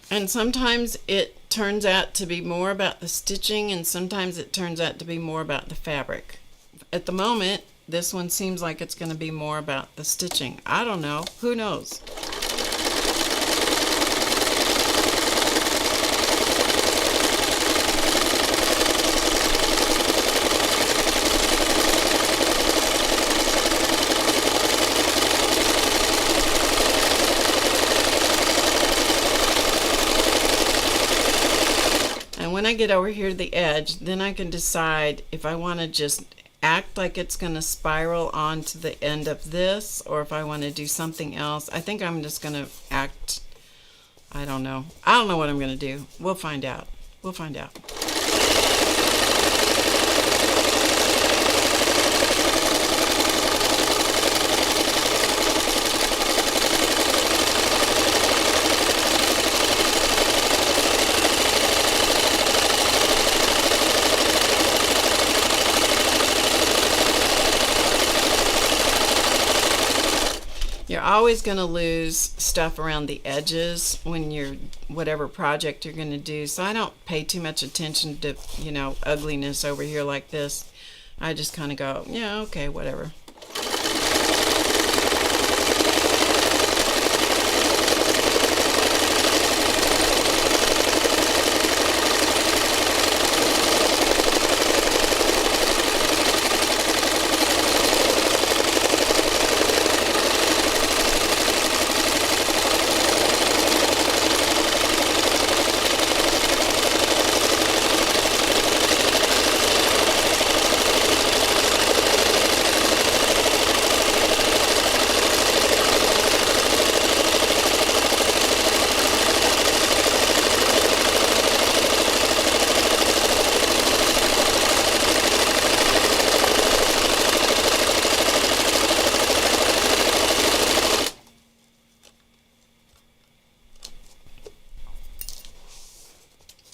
And sometimes it turns out to be more about the stitching, and sometimes it turns out to be more about the fabric. At the moment, This one seems like it's going to be more about the stitching. I don't know. Who knows? When I get over here to the edge, then I can decide if I want to just act like it's going to spiral onto the end of this, or if I want to do something else. I think I'm just going to act, I don't know. I don't know what I'm going to do. We'll find out. We'll find out. You're always going to lose stuff around the edges when you're whatever project you're going to do. So I don't pay too much attention to, you know, ugliness over here like this. I just kind of go, yeah, okay, whatever.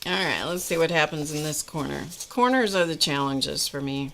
Alright, let's see what happens in this corner. Corners are the challenges for me.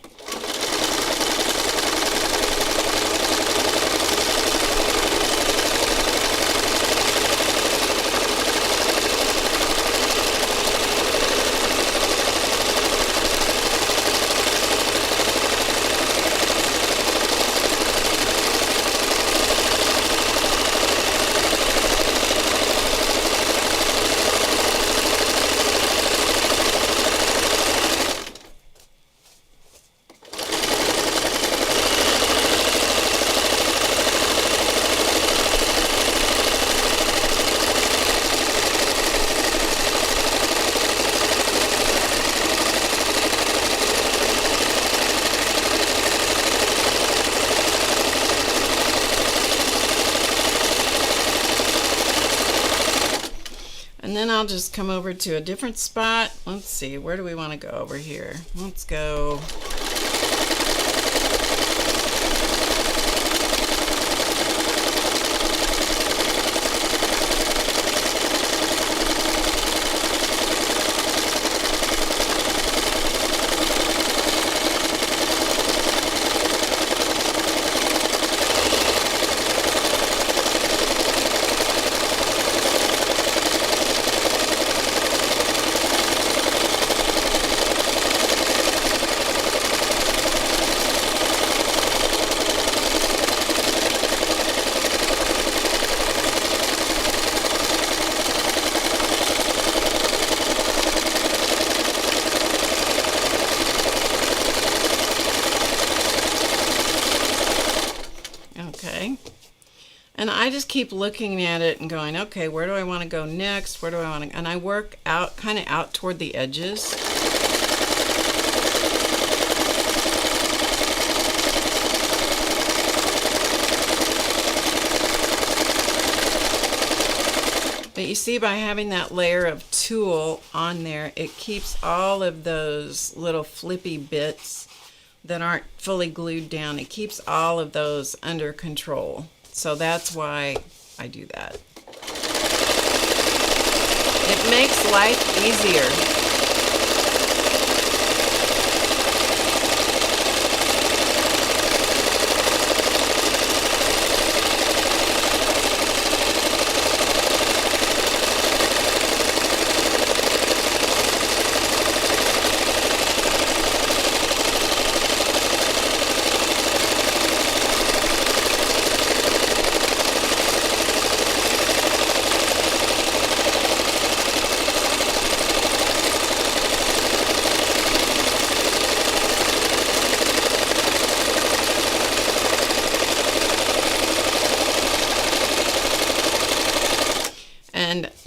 And then I'll just come over to a different spot. Let's see, where do we want to go over here? Let's go. Okay, and I just keep looking at it and going, okay, where do I want to go next? Where do I want to, and I work out, kind of out toward the edges. But you see, by having that layer of tulle on there, it keeps all of those little flippy bits that aren't fully glued down. It keeps all of those under control. So that's why I do that. It makes life easier.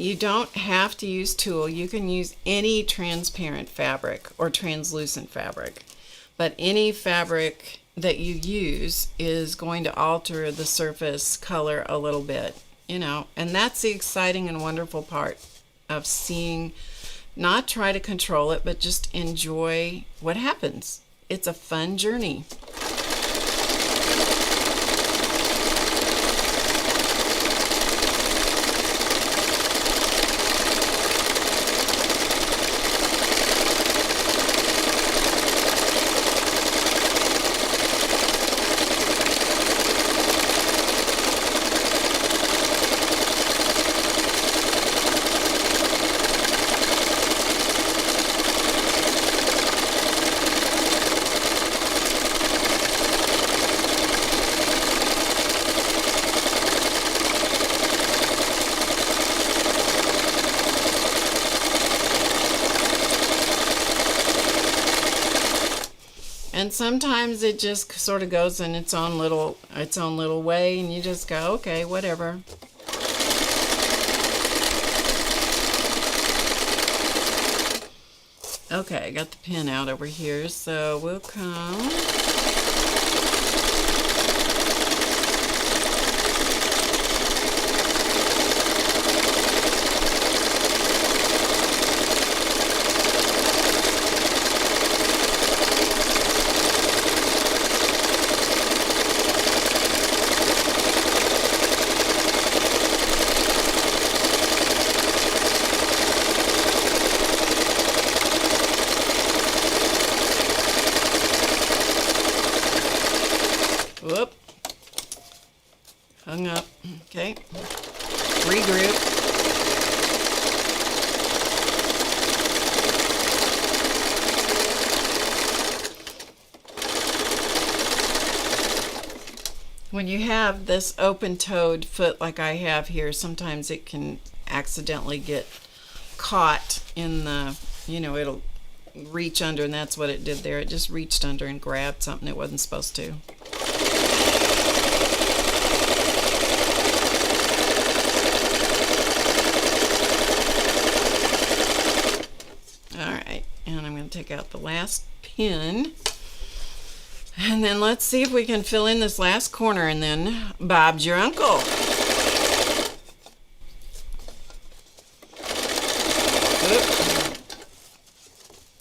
You don't have to use tulle. You can use any transparent fabric or translucent fabric, but any fabric that you use is going to alter the surface color a little bit, you know, and that's the exciting and wonderful part of seeing. Not try to control it, but just enjoy what happens. It's a fun journey. And sometimes it just sort of goes in its own little way, and you just go, okay, whatever. Okay, I got the pin out over here, so we'll come. Whoop. Hung up. Okay. Regroup. When you have this open-toed foot like I have here, sometimes it can accidentally get caught in the, you know, it'll reach under, and that's what it did there. It just reached under and grabbed something it wasn't supposed to. Alright, and I'm going to take out the last pin. And then let's see if we can fill in this last corner, and then Bob's your uncle.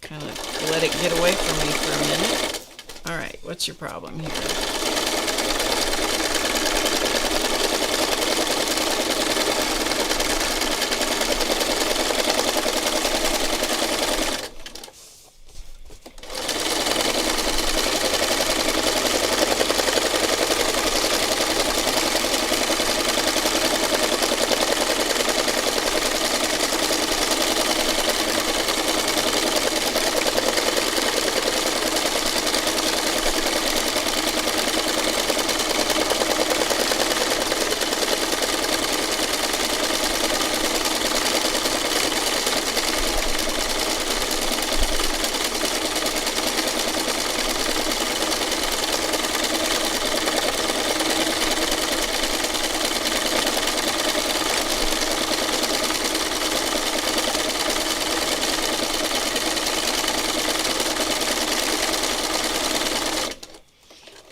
Kind of let it get away from me for a minute. Alright, what's your problem here?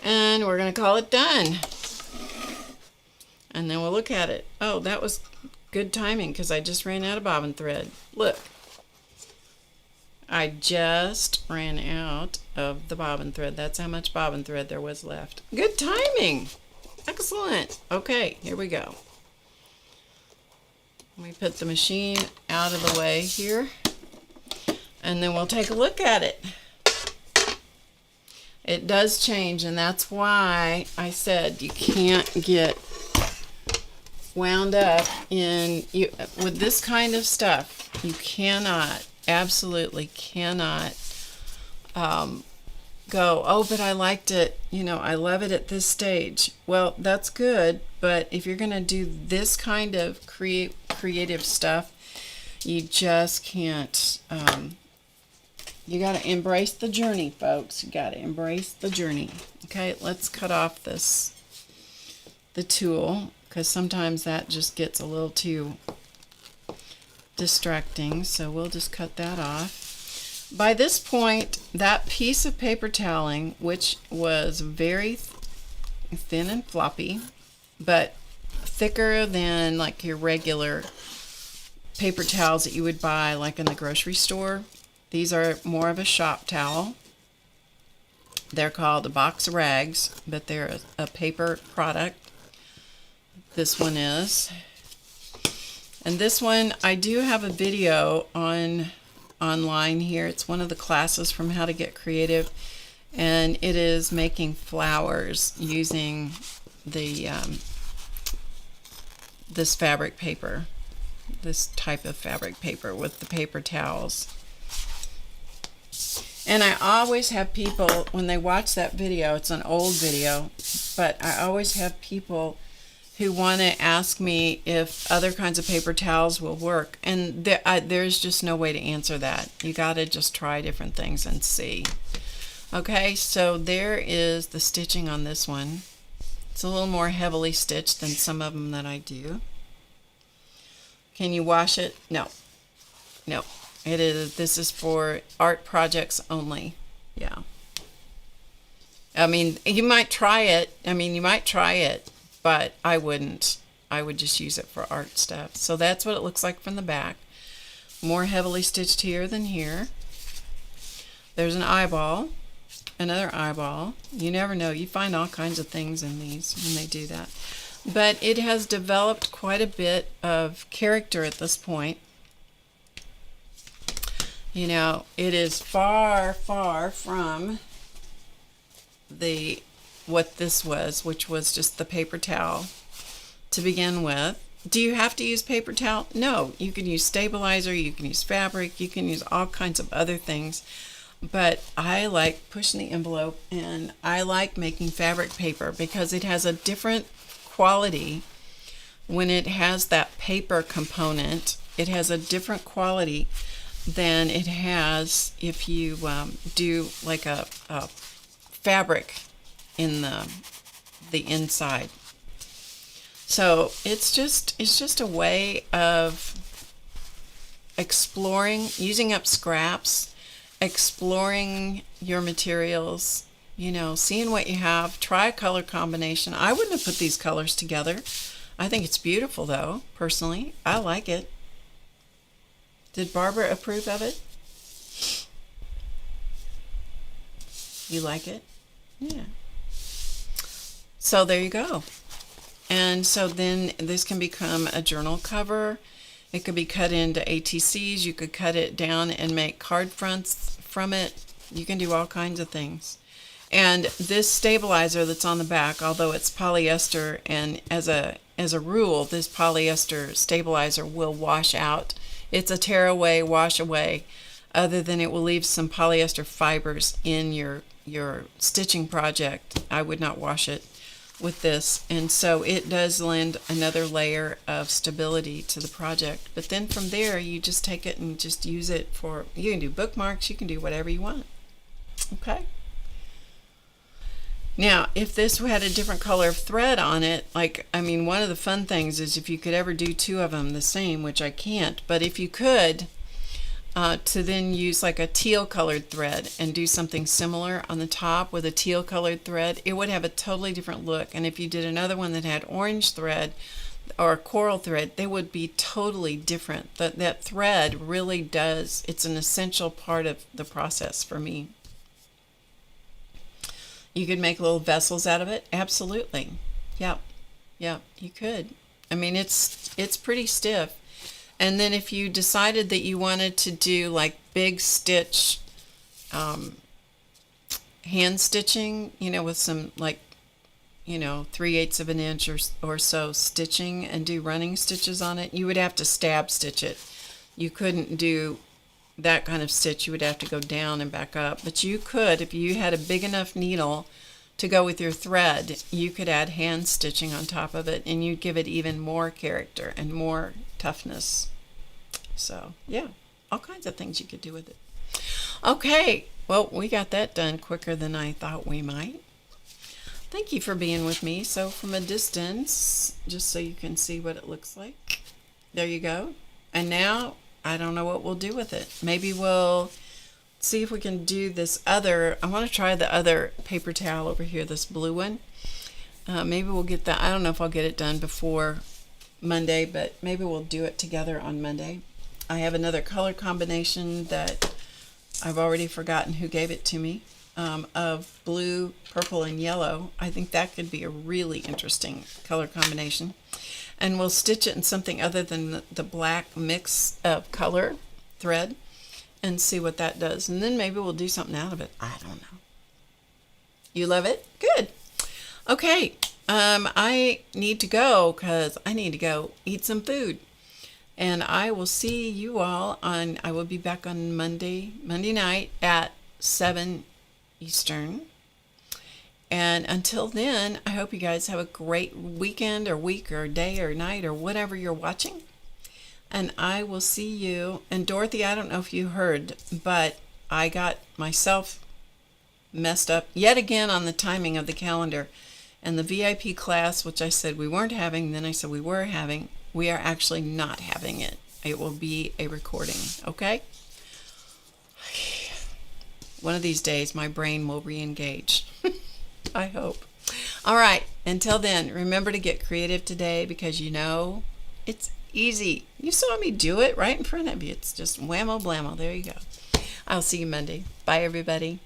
And we're going to call it done. And then we'll look at it. Oh, that was good timing because I just ran out of bobbin thread. Look. I just ran out of the bobbin thread. That's how much bobbin thread there was left. Good timing. Excellent. Okay, here we go. Let me put the machine out of the way here. And then we'll take a look at it. It does change, and that's why I said you can't get wound up in with this kind of stuff. You cannot, absolutely cannot go, oh, but I liked it, you know, I love it at this stage. Well, that's good, but if you're going to do this kind of creative stuff, you just can't. You got to embrace the journey, folks. You got to embrace the journey. Okay, let's cut off the tool, because sometimes that just gets a little too distracting, so we'll just cut that off. By this point, that piece of paper toweling, which was very thin and floppy, but thicker than like your regular paper towels that you would buy like in the grocery store. These are more of a shop towel. They're called a box rags, but they're a paper product. This one is. And this one, I do have a video online here. It's one of the classes from How to Get Creative, and it is making flowers using the this fabric paper, this type of fabric paper with the paper towels. And I always have people, when they watch that video, it's an old video, but I always have people who want to ask me if other kinds of paper towels will work. And there's just no way to answer that. You got to just try different things and see. Okay, so there is the stitching on this one. It's a little more heavily stitched than some of them that I do. Can you wash it? No. No. This is for art projects only. Yeah. I mean, you might try it. But I wouldn't. I would just use it for art stuff. So that's what it looks like from the back. More heavily stitched here than here. There's an eyeball. Another eyeball. You never know. You find all kinds of things in these when they do that. But it has developed quite a bit of character at this point. You know, it is far, far from what this was, which was just the paper towel to begin with. Do you have to use paper towel? No. You can use stabilizer, you can use fabric, you can use all kinds of other things. But I like pushing the envelope, and I like making fabric paper because it has a different quality when it has that paper component. It has a different quality than it has if you do like a fabric in the inside. So it's just a way of exploring, using up scraps, exploring your materials, you know, seeing what you have. Try a color combination. I wouldn't have put these colors together. I think it's beautiful though, personally. I like it. Did Barbara approve of it? You like it? Yeah. So there you go. And so then this can become a journal cover. It could be cut into ATCs. You could cut it down and make card fronts from it. You can do all kinds of things. And this stabilizer that's on the back, although it's polyester, and as a rule, this polyester stabilizer will wash out. It's a tear away, wash away, other than it will leave some polyester fibers in your stitching project. I would not wash it with this, and so it does lend another layer of stability to the project. But then from there, you just take it and just use it for, you can do bookmarks, you can do whatever you want. Okay. Now, if this had a different color of thread on it, like, I mean, one of the fun things is if you could ever do two of them the same, which I can't, but if you could, to then use like a teal colored thread and do something similar on the top with a teal colored thread, it would have a totally different look. And if you did another one that had orange thread or coral thread, they would be totally different. That thread really does, it's an essential part of the process for me. You could make little vessels out of it. Absolutely. Yep. Yep, you could. I mean, it's pretty stiff. And then if you decided that you wanted to do like big stitch hand stitching, you know, with some like, you know, 3/8 of an inch or so stitching and do running stitches on it, you would have to stab stitch it. You couldn't do that kind of stitch. You would have to go down and back up. But you could, if you had a big enough needle to go with your thread, you could add hand stitching on top of it, and you'd give it even more character and more toughness. So yeah, all kinds of things you could do with it. Okay, well, we got that done quicker than I thought we might. Thank you for being with me. So from a distance, just so you can see what it looks like. There you go. And now I don't know what we'll do with it. Maybe we'll see if we can do this other. I want to try the other paper towel over here, this blue one. Maybe we'll get that. I don't know if I'll get it done before Monday, but maybe we'll do it together on Monday. I have another color combination that I've already forgotten who gave it to me, of blue, purple, and yellow. I think that could be a really interesting color combination. And we'll stitch it in something other than the black mix of color thread and see what that does. And then maybe we'll do something out of it. I don't know. You love it? Good. Okay. I need to go because I need to go eat some food. And I will see you all I will be back on Monday night at 7 Eastern. And until then, I hope you guys have a great weekend or week or day or night or whatever you're watching. And I will see you. And Dorothy, I don't know if you heard, but I got myself messed up yet again on the timing of the calendar. And the VIP class, which I said we weren't having, then I said we were having, we are actually not having it. It will be a recording, okay? One of these days, my brain will re-engage. I hope. All right. Until then, remember to get creative today because you know it's easy. You saw me do it right in front of you. It's just whammo blammo. There you go. I'll see you Monday. Bye, everybody.